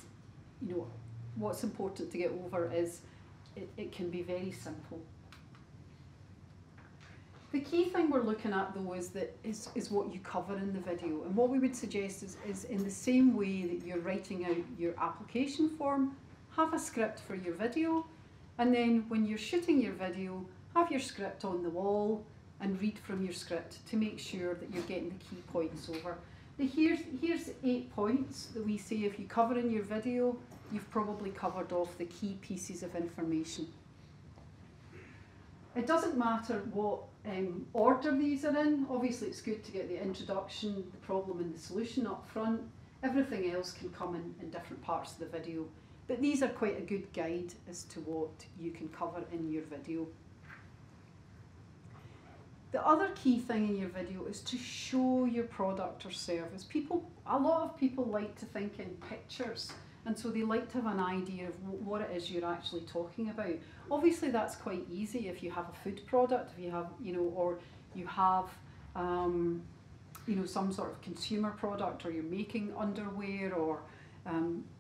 you know, what's important to get over is it can be very simple. The key thing we're looking at though is what you cover in the video, and what we would suggest is in the same way that you're writing out your application form, have a script for your video, and then when you're shooting your video, have your script on the wall and read from your script to make sure that you're getting the key points over. Now here's 8 points that we say if you cover in your video, you've probably covered off the key pieces of information. It doesn't matter what order these are in. Obviously it's good to get the introduction, the problem and the solution up front. Everything else can come in different parts of the video. But these are quite a good guide as to what you can cover in your video. The other key thing in your video is to show your product or service. A lot of people like to think in pictures, and so they like to have an idea of what it is you're actually talking about. Obviously that's quite easy if you have a food product, if you have, you know, or you have, you know, some sort of consumer product, or you're making underwear, or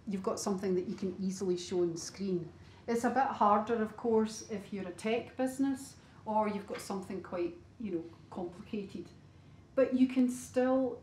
you've got something that you can easily show on the screen. It's a bit harder, of course, if you're a tech business or you've got something quite, you know, complicated. But you can still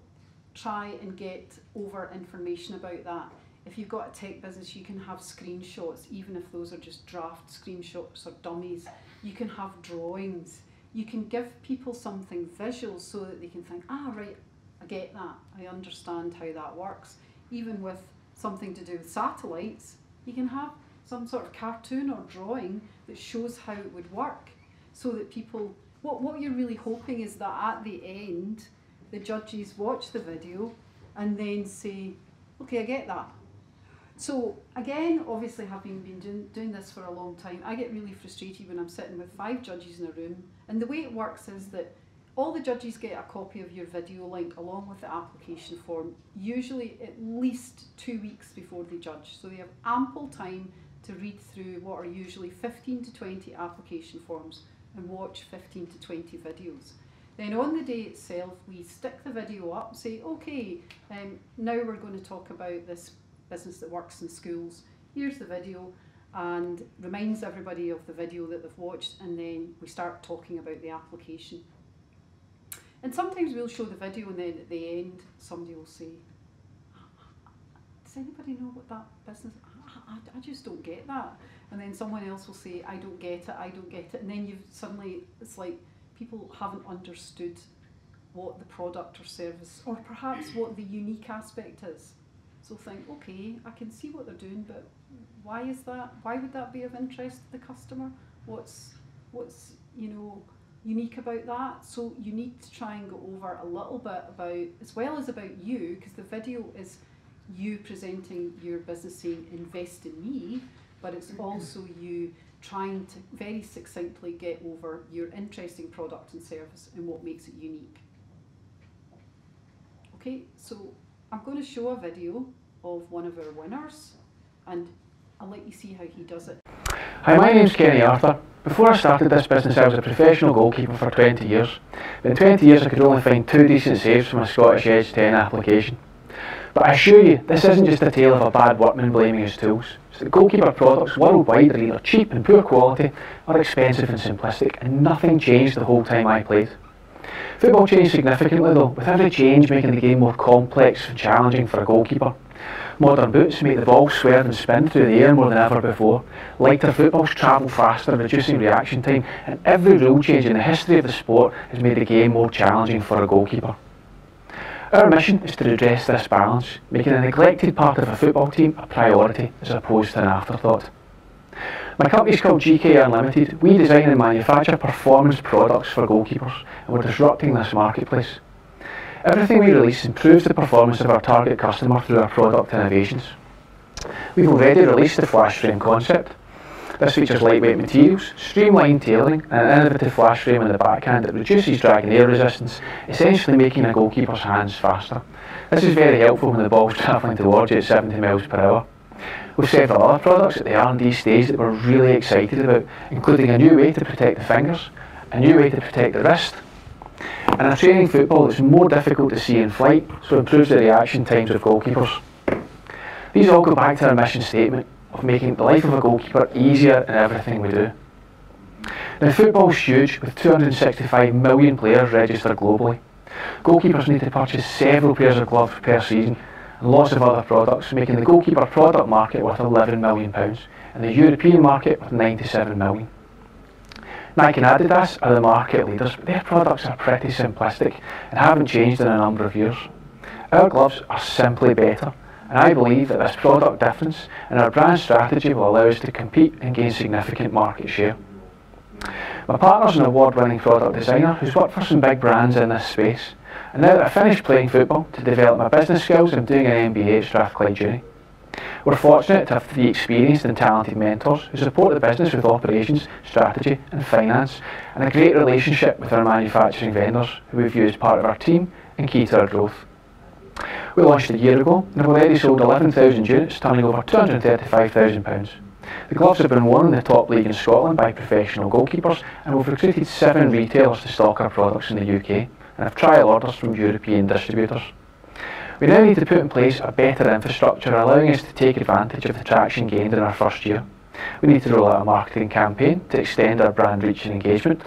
try and get over information about that. If you've got a tech business, you can have screenshots, even if those are just draft screenshots or dummies. You can have drawings. You can give people something visual so that they can think, ah, right, I get that. I understand how that works. Even with something to do with satellites, you can have some sort of cartoon or drawing that shows how it would work, so that people, what you're really hoping is that at the end, the judges watch the video and then say, okay, I get that. So again, obviously having been doing this for a long time, I get really frustrated when I'm sitting with 5 judges in a room, and the way it works is that all the judges get a copy of your video link along with the application form, usually at least 2 weeks before they judge. So they have ample time to read through what are usually 15 to 20 application forms and watch 15 to 20 videos. Then on the day itself, we stick the video up, say, okay, now we're going to talk about this business that works in schools. Here's the video, and reminds everybody of the video that they've watched, and then we start talking about the application. And sometimes we'll show the video, and then at the end somebody will say, does anybody know what that business, I just don't get that. And then someone else will say, I don't get it, I don't get it. And then you've suddenly, it's like people haven't understood what the product or service, or perhaps what the unique aspect is. So think, okay, I can see what they're doing, but why is that? Why would that be of interest to the customer? What's you know, unique about that. So you need to try and go over a little bit about, as well as about you, because the video is you presenting your business saying invest in me, but it's also you trying to very succinctly get over your interesting product and service and what makes it unique. Okay, so I'm going to show a video of one of our winners and I'll let you see how he does it. Hi, my name's Kenny Arthur. Before I started this business I was a professional goalkeeper for 20 years. But in 20 years I could only find 2 decent saves for my Scottish Edge 10 application. But I assure you, this isn't just a tale of a bad workman blaming his tools. It's that goalkeeper products worldwide are either cheap and poor quality or expensive and simplistic, and nothing changed the whole time I played. Football changed significantly though, with every change making the game more complex and challenging for a goalkeeper. Modern boots make the ball swerve and spin through the air more than ever before. Lighter footballs travel faster, reducing reaction time, and every rule change in the history of the sport has made the game more challenging for a goalkeeper. Our mission is to redress this balance, making a neglected part of a football team a priority as opposed to an afterthought. My company is called GK Unlimited. We design and manufacture performance products for goalkeepers, and we're disrupting this marketplace. Everything we release improves the performance of our target customer through our product innovations. We've already released the flash frame concept. This features lightweight materials, streamlined tailoring and an innovative flash frame in the backhand that reduces drag and air resistance, essentially making a goalkeeper's hands faster. This is very helpful when the ball is travelling towards you at 70 miles per hour. We've several other products at the R&D stage that we're really excited about, including a new way to protect the fingers, a new way to protect the wrist, and a training football that's more difficult to see in flight, so improves the reaction times of goalkeepers. These all go back to our mission statement of making the life of a goalkeeper easier in everything we do. Now, football's huge, with 265 million players registered globally. Goalkeepers need to purchase several pairs of gloves per season and lots of other products, making the goalkeeper product market worth £11 million and the European market worth £97 million. Nike and Adidas are the market leaders, but their products are pretty simplistic and haven't changed in a number of years. Our gloves are simply better, and I believe that this product difference and our brand strategy will allow us to compete and gain significant market share. My partner's an award-winning product designer who's worked for some big brands in this space, and now that I've finished playing football to develop my business skills, I'm doing an MBA at Strathclyde Uni. We're fortunate to have 3 experienced and talented mentors who support the business with operations, strategy and finance, and a great relationship with our manufacturing vendors who we've used part of our team and key to our growth. We launched a year ago and have already sold 11,000 units, turning over £235,000. The gloves have been worn in the top league in Scotland by professional goalkeepers, and we've recruited 7 retailers to stock our products in the UK and have trial orders from European distributors. We now need to put in place a better infrastructure allowing us to take advantage of the traction gained in our first year. We need to roll out a marketing campaign to extend our brand reach and engagement.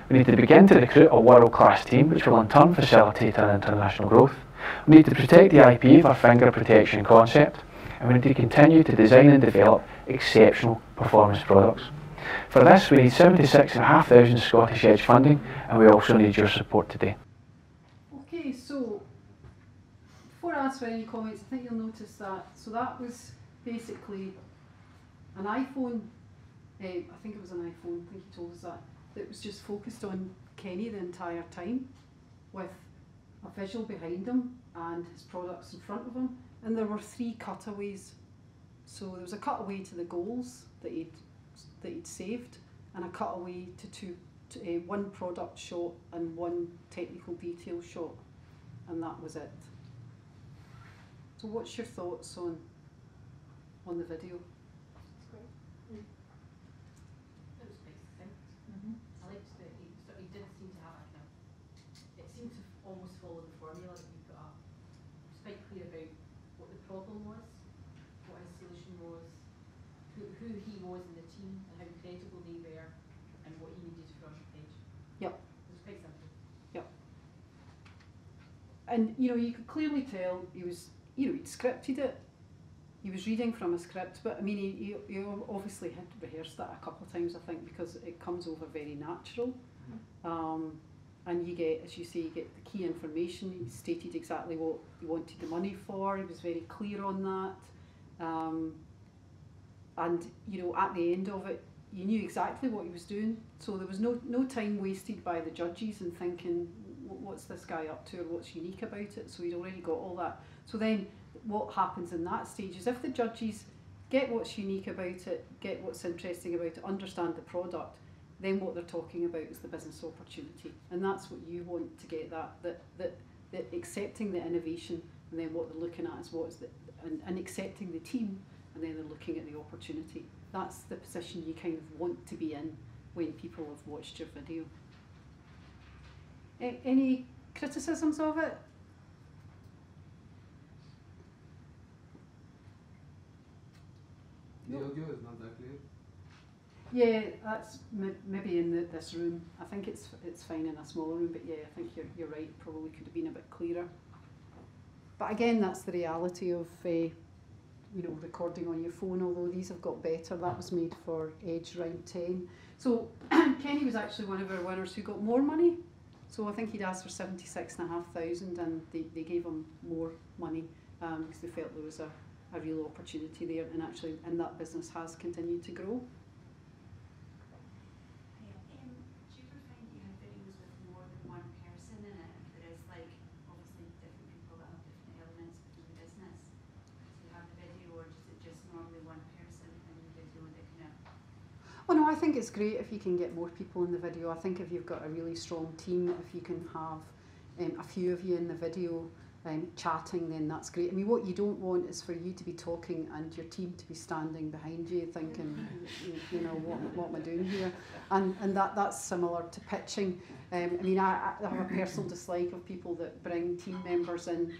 We need to begin to recruit a world-class team which will in turn facilitate our international growth. We need to protect the IP of our finger protection concept, and we need to continue to design and develop exceptional performance products. For this we need 76,500 Scottish Edge funding, and we also need your support today. Okay, so before I ask for any comments, I think you'll notice that, so that was basically an iPhone, I think it was an iPhone, I think he told us that was just focused on Kenny the entire time, with a visual behind him and his products in front of him, and there were 3 cutaways. So there was a cutaway to the goals that he'd saved, and a cutaway to 1 product shot and 1 technical detail shot, and that was it. So what's your thoughts on the video? It's great. It was quite succinct. I liked that he did seem to have it seemed to almost follow the formula that you put up. It was quite clear about what the problem was, what his solution was, who he was in the team, and how credible they were, and what he needed from the page. Yep. It was quite simple. Yep. And you could clearly tell he was, he'd scripted it. He was reading from a script, but I mean, he obviously had rehearsed that a couple of times, I think, because it comes over very natural. And you get, as you say, you get the key information. He stated exactly what he wanted the money for. He was very clear on that. And at the end of it, you knew exactly what he was doing, so there was no time wasted by the judges in thinking, what's this guy up to or what's unique about it, so he'd already got all that. So then what happens in that stage is if the judges get what's unique about it, get what's interesting about it, understand the product, then what they're talking about is the business opportunity. And that's what you want to get, that accepting the innovation, and then what they're looking at is what's and accepting the team, and then they're looking at the opportunity. That's the position you kind of want to be in when people have watched your video. Any criticisms of it? The audio is not that clear. Yeah, that's maybe in this room. I think it's fine in a smaller room, but yeah, I think you're right. Probably could have been a bit clearer. But again, that's the reality of recording on your phone. Although these have got better. That was made for Edge Round 10. So Kenny was actually one of our winners who got more money. So I think he'd asked for 76,500, and they gave him more money because they felt there was a real opportunity there, and actually, and that business has continued to grow. Do you ever find that you have videos with more than one person in it? There is obviously different people that have different elements within the business. Do you have the video, or is it just normally one person in the video that kind of? Well, no, I think it's great if you can get more people in the video. I think if you've got a really strong team, if you can have a few of you in the video chatting, then that's great. I mean, what you don't want is for you to be talking and your team to be standing behind you thinking, what am I doing here? And that's similar to pitching. I mean, I have a personal dislike of people that bring team members in.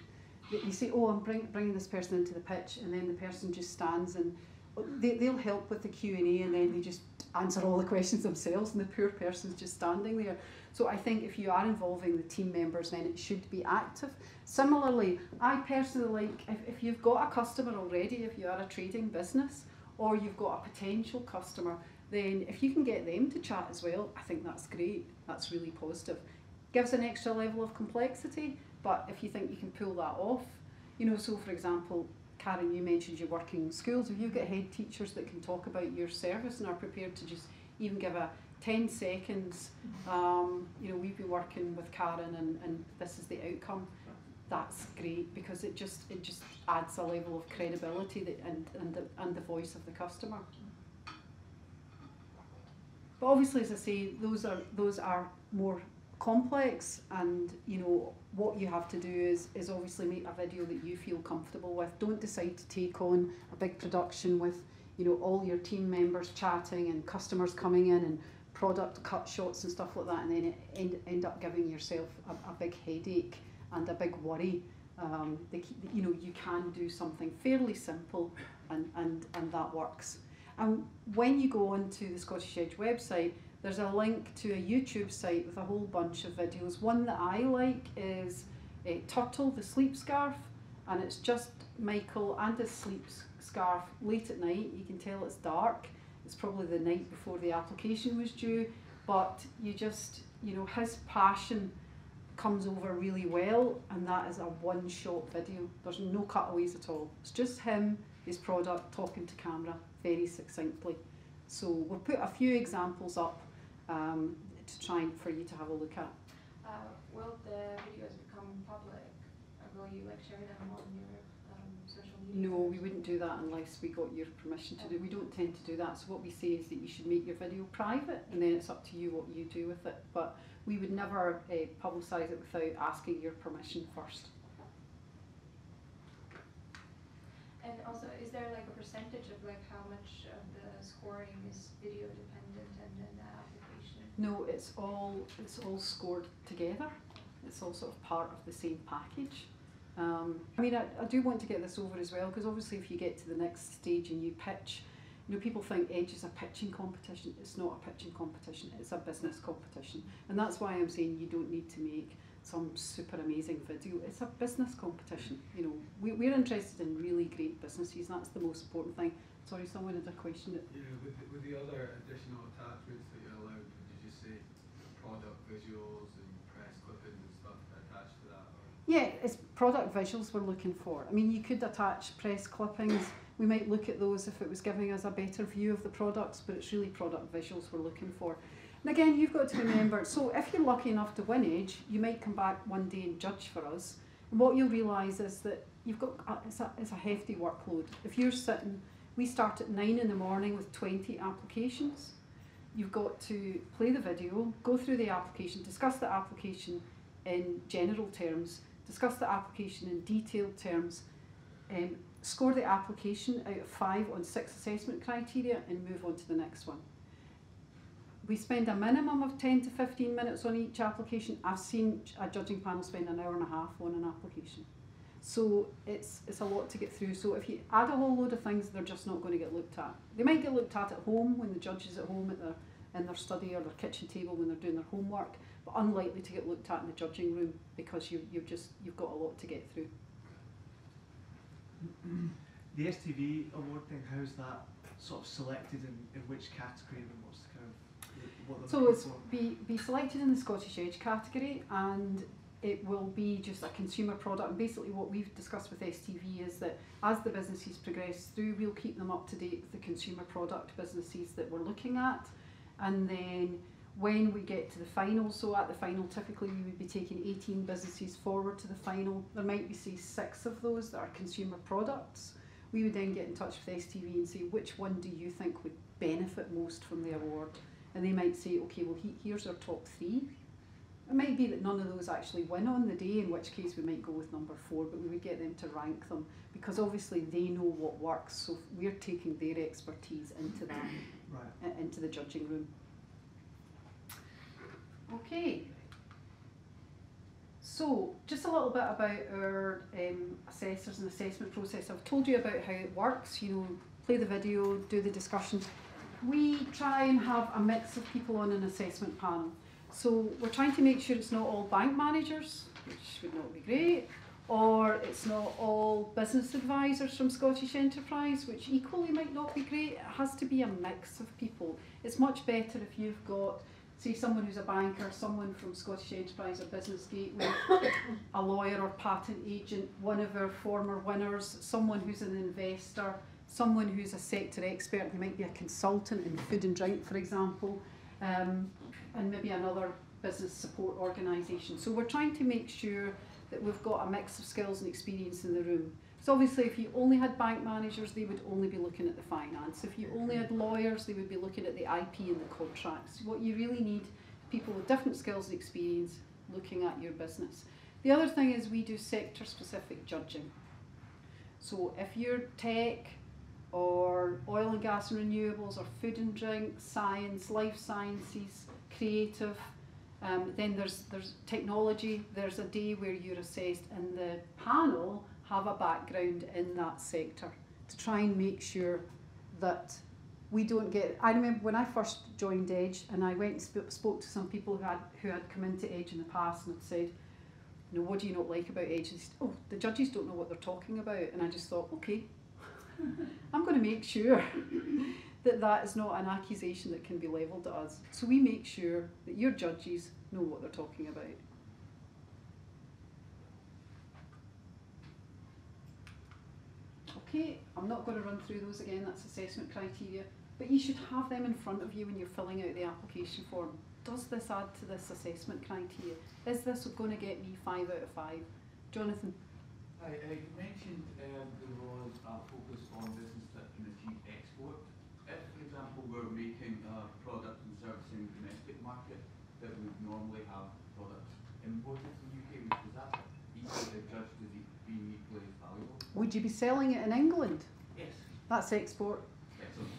You say, oh, I'm bringing this person into the pitch, and then the person just stands and they'll help with the Q&A, and then they just answer all the questions themselves, and the poor person's just standing there. So I think if you are involving the team members, then it should be active. Similarly, I personally like, if you've got a customer already, if you are a trading business, or you've got a potential customer, then if you can get them to chat as well, I think that's great. That's really positive. Gives an extra level of complexity, but if you think you can pull that off, so for example, Karen, you mentioned you work in schools. If you've got head teachers that can talk about your service and are prepared to just even give a 10 seconds, we've been working with Karen and this is the outcome, that's great, because it just adds a level of credibility and the voice of the customer. But obviously, as I say, those are more complex, and what you have to do is obviously make a video that you feel comfortable with. Don't decide to take on a big production with all your team members chatting and customers coming in and product cut shots and stuff like that, and then end up giving yourself a big headache and a big worry. You can do something fairly simple and that works. And when you go onto the Scottish Edge website, there's a link to a YouTube site with a whole bunch of videos. One that I like is Turtle, the sleep scarf, and it's just Michael and his sleep scarf late at night. You can tell it's dark. It's probably the night before the application was due, but you just, his passion comes over really well, and that is a one-shot video. There's no cutaways at all. It's just him, his product, talking to camera very succinctly. So we'll put a few examples up to try for you to have a look at. Will the videos become public? Or will you share them on your social media? No, we wouldn't do that unless we got your permission to do. We don't tend to do that. So what we say is that you should make your video private, and then it's up to you what you do with it. But we would never publicise it without asking your permission first. And also, is there a percentage of how much of the scoring is video dependent and then the application? No, it's all scored together. It's all sort of part of the same package. I mean, I do want to get this over as well, because obviously if you get to the next stage and you pitch, people think Edge is a pitching competition. It's not a pitching competition, it's a business competition. And that's why I'm saying you don't need to make some super amazing video. It's a business competition. We're interested in really great businesses. That's the most important thing. Sorry, someone had a question. Yeah, with the other additional attachments that you're allowed, did you just say product visuals and press clippings and stuff attached to that? Or? Yeah, it's product visuals we're looking for. I mean, you could attach press clippings. We might look at those if it was giving us a better view of the products, but it's really product visuals we're looking for. And again, you've got to remember, so if you're lucky enough to win Edge, you might come back one day and judge for us. And what you'll realise is that you've got, it's a hefty workload. If you're sitting, we start at 9 in the morning with 20 applications. You've got to play the video, go through the application, discuss the application in general terms, discuss the application in detailed terms, score the application out of 5 on 6 assessment criteria and move on to the next one. We spend a minimum of 10 to 15 minutes on each application. I've seen a judging panel spend an hour and a half on an application. So it's a lot to get through. So if you add a whole load of things, they're just not going to get looked at. They might get looked at home when the judge is at home in their study or their kitchen table when they're doing their homework, but unlikely to get looked at in the judging room because you've got a lot to get through. The STV award thing, how's that sort of selected in which category and what's kind of what they're So looking it's for? be selected in the Scottish Edge category, and it will be just a consumer product. And basically what we've discussed with STV is that as the businesses progress through, we'll keep them up to date with the consumer product businesses that we're looking at. And then when we get to the final, so at the final typically we would be taking 18 businesses forward to the final. There might be, say, 6 of those that are consumer products. We would then get in touch with STV and say, which one do you think would benefit most from the award? And they might say, okay, well here's our top 3. It might be that none of those actually win on the day, in which case we might go with number 4, but we would get them to rank them because obviously they know what works, so we're taking their expertise into that, right, into the judging room. Okay, so just a little bit about our assessors and assessment process. I've told you about how it works, you know, play the video, do the discussion. We try and have a mix of people on an assessment panel. So we're trying to make sure it's not all bank managers, which would not be great, or it's not all business advisors from Scottish Enterprise, which equally might not be great. It has to be a mix of people. It's much better if you've got, say, someone who's a banker, someone from Scottish Enterprise or Business Gateway, a lawyer or patent agent, one of our former winners, someone who's an investor, someone who's a sector expert, they might be a consultant in food and drink, for example, and maybe another business support organisation. So we're trying to make sure that we've got a mix of skills and experience in the room. So obviously if you only had bank managers, they would only be looking at the finance. If you only had lawyers, they would be looking at the IP and the contracts. What you really need, people with different skills and experience looking at your business. The other thing is we do sector specific judging. So if you're tech, or oil and gas and renewables, or food and drink, science, life sciences, creative, then there's technology. There's a day where you're assessed and the panel have a background in that sector to try and make sure that we don't get. I remember when I first joined Edge and I went and spoke to some people who had come into Edge in the past and had said, you know, what do you not like about Edge? And they said, oh, the judges don't know what they're talking about. And I just thought, okay, I'm going to make sure that is not an accusation that can be levelled at us. So we make sure that your judges know what they're talking about. Okay, I'm not going to run through those again, that's assessment criteria, but you should have them in front of you when you're filling out the application form. Does this add to this assessment criteria? Is this going to get me 5 out of 5? Jonathan? You mentioned there was a focus on business that can achieve export. If, for example, we're making a product and service in the domestic market that would normally have products imported to the UK, does that equally judged as being equally as valuable? Would you be selling it in England? Yes. That's export. Excellent.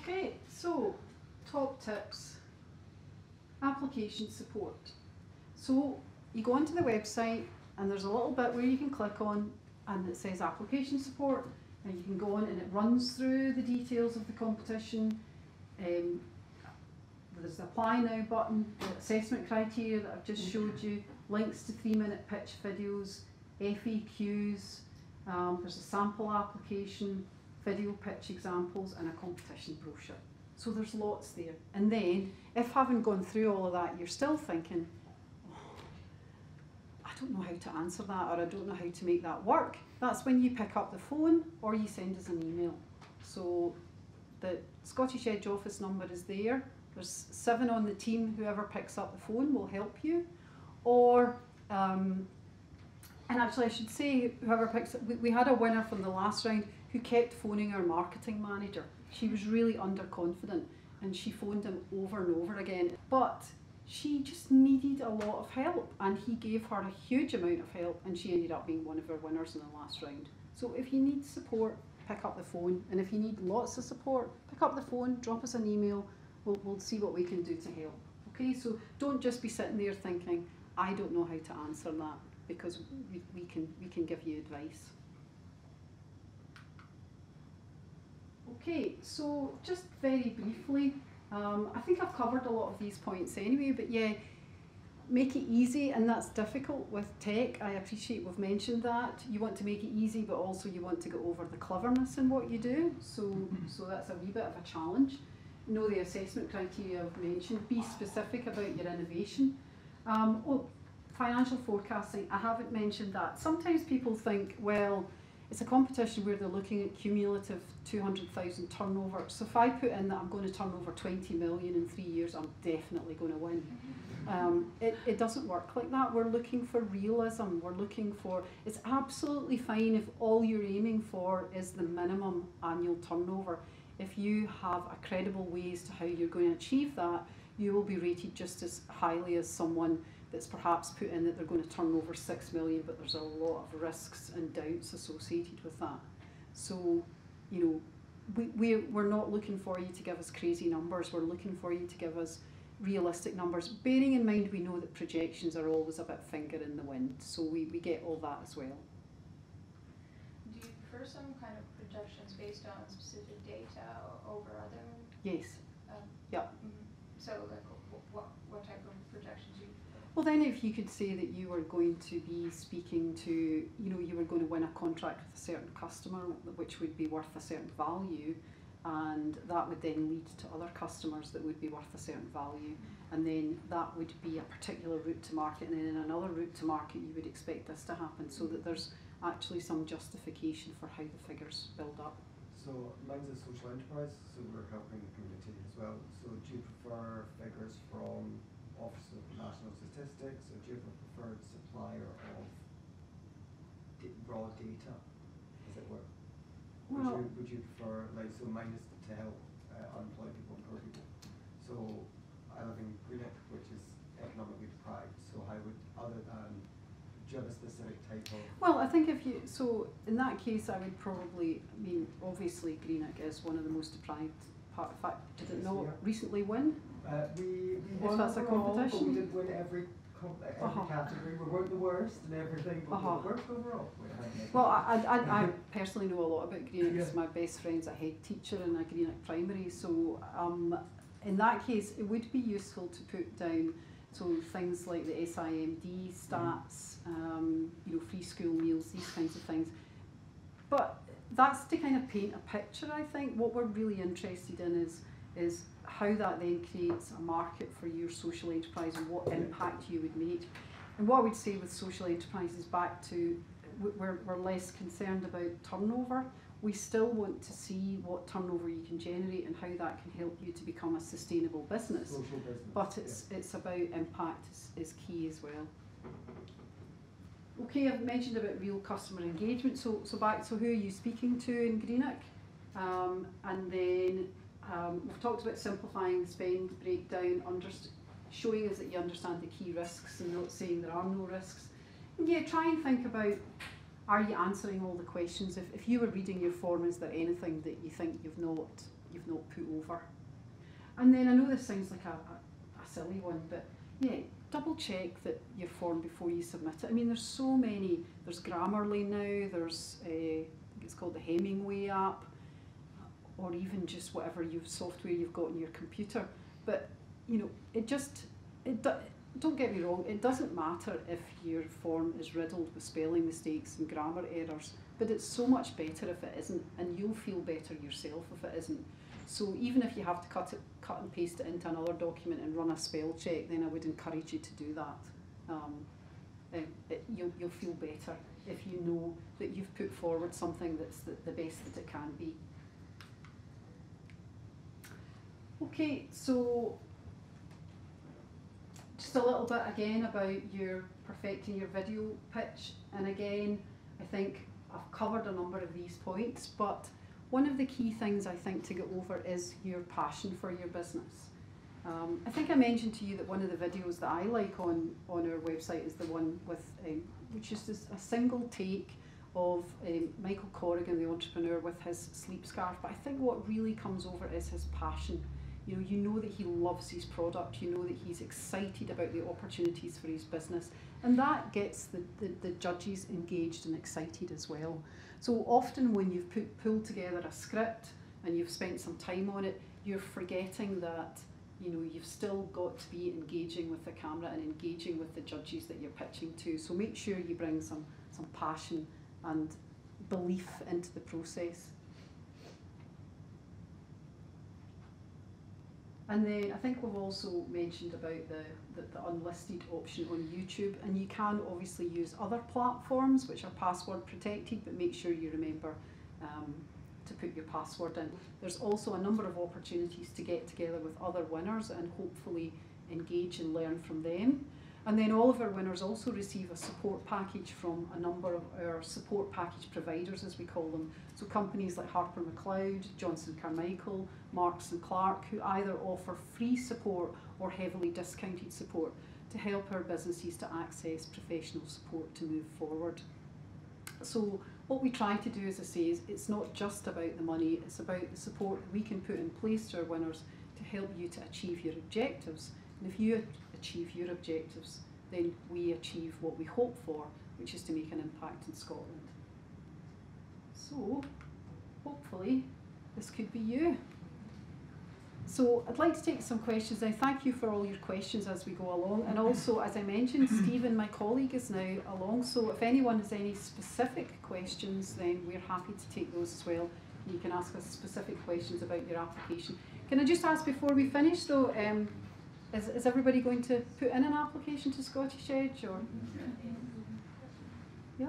Okay, so top tips. Application support. So you go onto the website and there's a little bit where you can click on and it says application support, and you can go on and it runs through the details of the competition. There's the apply now button, the assessment criteria that I've just showed you, links to 3-minute pitch videos, FAQs, there's a sample application, video pitch examples and a competition brochure. So there's lots there. And then if having gone through all of that you're still thinking, I don't know how to answer that, or I don't know how to make that work, that's when you pick up the phone or you send us an email. So the Scottish Edge office number is there. There's 7 on the team. Whoever picks up the phone will help you. Or, and actually I should say, whoever picks up, we had a winner from the last round who kept phoning our marketing manager. She was really underconfident and she phoned him over and over again. But she just needed a lot of help, and he gave her a huge amount of help, and she ended up being one of our winners in the last round. So if you need support, pick up the phone, and if you need lots of support, pick up the phone, drop us an email, we'll see what we can do to help. Okay, so don't just be sitting there thinking, I don't know how to answer that, because we can give you advice. Okay, so just very briefly, I think I've covered a lot of these points anyway, but yeah, make it easy, and that's difficult with tech. I appreciate we've mentioned that. You want to make it easy, but also you want to get over the cleverness in what you do, so that's a wee bit of a challenge. Know the assessment criteria I've mentioned, be specific about your innovation. Financial forecasting, I haven't mentioned that. Sometimes people think, well, it's a competition where they're looking at cumulative 200,000 turnover. So if I put in that I'm going to turn over 20 million in 3 years, I'm definitely going to win. It doesn't work like that. We're looking for realism. We're looking for, it's absolutely fine if all you're aiming for is the minimum annual turnover. If you have a credible way as to how you're going to achieve that, you will be rated just as highly as someone that's perhaps put in that they're going to turn over 6 million, but there's a lot of risks and doubts associated with that. So, you know, we're not looking for you to give us crazy numbers. We're looking for you to give us realistic numbers, bearing in mind we know that projections are always a bit finger in the wind, so we get all that as well. Do you prefer some kind of projections based on specific data over other? Yes. Yeah. So, like, what type of projections you? Well, then if you could say that you were going to be speaking to, you know, you were going to win a contract with a certain customer which would be worth a certain value, and that would then lead to other customers that would be worth a certain value, and then that would be a particular route to market, and then in another route to market you would expect this to happen, so that there's actually some justification for how the figures build up. So mine's a social enterprise, so we're helping the community as well. So do you prefer figures from Office of National Statistics, or do you have a preferred supplier of raw data, as it were? Well, would you prefer, like, so mine is to help unemployed people, poor people. So I live in Greenock, which is economically deprived, so how would, other than, do you have a specific type of? Well, I think if you, so in that case I would probably, I mean, obviously Greenock is one of the most deprived part. In fact, did it not recently win? We if won that's a overall, but competition? we did win every category. We weren't the worst in everything, but we worked overall. Well, I personally know a lot about Greenock because my best friend's a head teacher in a Greenock primary, so in that case it would be useful to put down things like the SIMD stats, you know, free school meals, these kinds of things. But that's to kind of paint a picture, I think. What we're really interested in is how that then creates a market for your social enterprise and what impact you would make. And what I would say with social enterprises, back to, we're less concerned about turnover. We still want to see what turnover you can generate and how that can help you to become a sustainable business. Social business. But it's about impact is key as well. Okay, I've mentioned about real customer engagement. So back to who are you speaking to in Greenock? And then we've talked about simplifying the spend breakdown, showing us that you understand the key risks and not saying there are no risks. And yeah, try and think about, are you answering all the questions? If you were reading your form, is there anything that you think you've not put over? And then I know this sounds like a silly one, but yeah, double check that your form before you submit it. I mean, there's so many. There's Grammarly now. There's I think it's called the Hemingway app, or even just whatever software you've got on your computer. But you know, don't get me wrong, it doesn't matter if your form is riddled with spelling mistakes and grammar errors, but it's so much better if it isn't, and you'll feel better yourself if it isn't. So even if you have to cut and paste it into another document and run a spell check, then I would encourage you to do that. you'll feel better if you know that you've put forward something that's the best that it can be. Okay, so just a little bit again about your perfecting your video pitch, and again I think I've covered a number of these points, but one of the key things I think to get over is your passion for your business. I think I mentioned to you that one of the videos that I like on our website is the one with, which is just a single take of Michael Corrigan, the entrepreneur, with his sleep scarf. But I think what really comes over is his passion. You know that he loves his product, you know that he's excited about the opportunities for his business, and that gets the judges engaged and excited as well. So often when you've pulled together a script and you've spent some time on it, you're forgetting that you've still got to be engaging with the camera and engaging with the judges that you're pitching to. So make sure you bring some passion and belief into the process. And then I think we've also mentioned about the unlisted option on YouTube, and you can obviously use other platforms which are password protected, but make sure you remember to put your password in. There's also a number of opportunities to get together with other winners and hopefully engage and learn from them. And then all of our winners also receive a support package from a number of our support package providers, as we call them. So companies like Harper McLeod, Johnson Carmichael, Marks and Clark, who either offer free support or heavily discounted support to help our businesses to access professional support to move forward. So what we try to do, as I say, is it's not just about the money, it's about the support we can put in place to our winners to help you to achieve your objectives. And if you achieve your objectives, then we achieve what we hope for, which is to make an impact in Scotland. So hopefully this could be you. So I'd like to take some questions. I thank you for all your questions as we go along, and also, as I mentioned, Stephen, my colleague, is now along, so if anyone has any specific questions, then we're happy to take those as well. You can ask us specific questions about your application. Can I just ask before we finish though, is everybody going to put in an application to Scottish Edge, or? Yeah?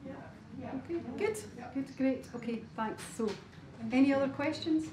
Yeah. Okay, good, great, okay, thanks. So, any other questions?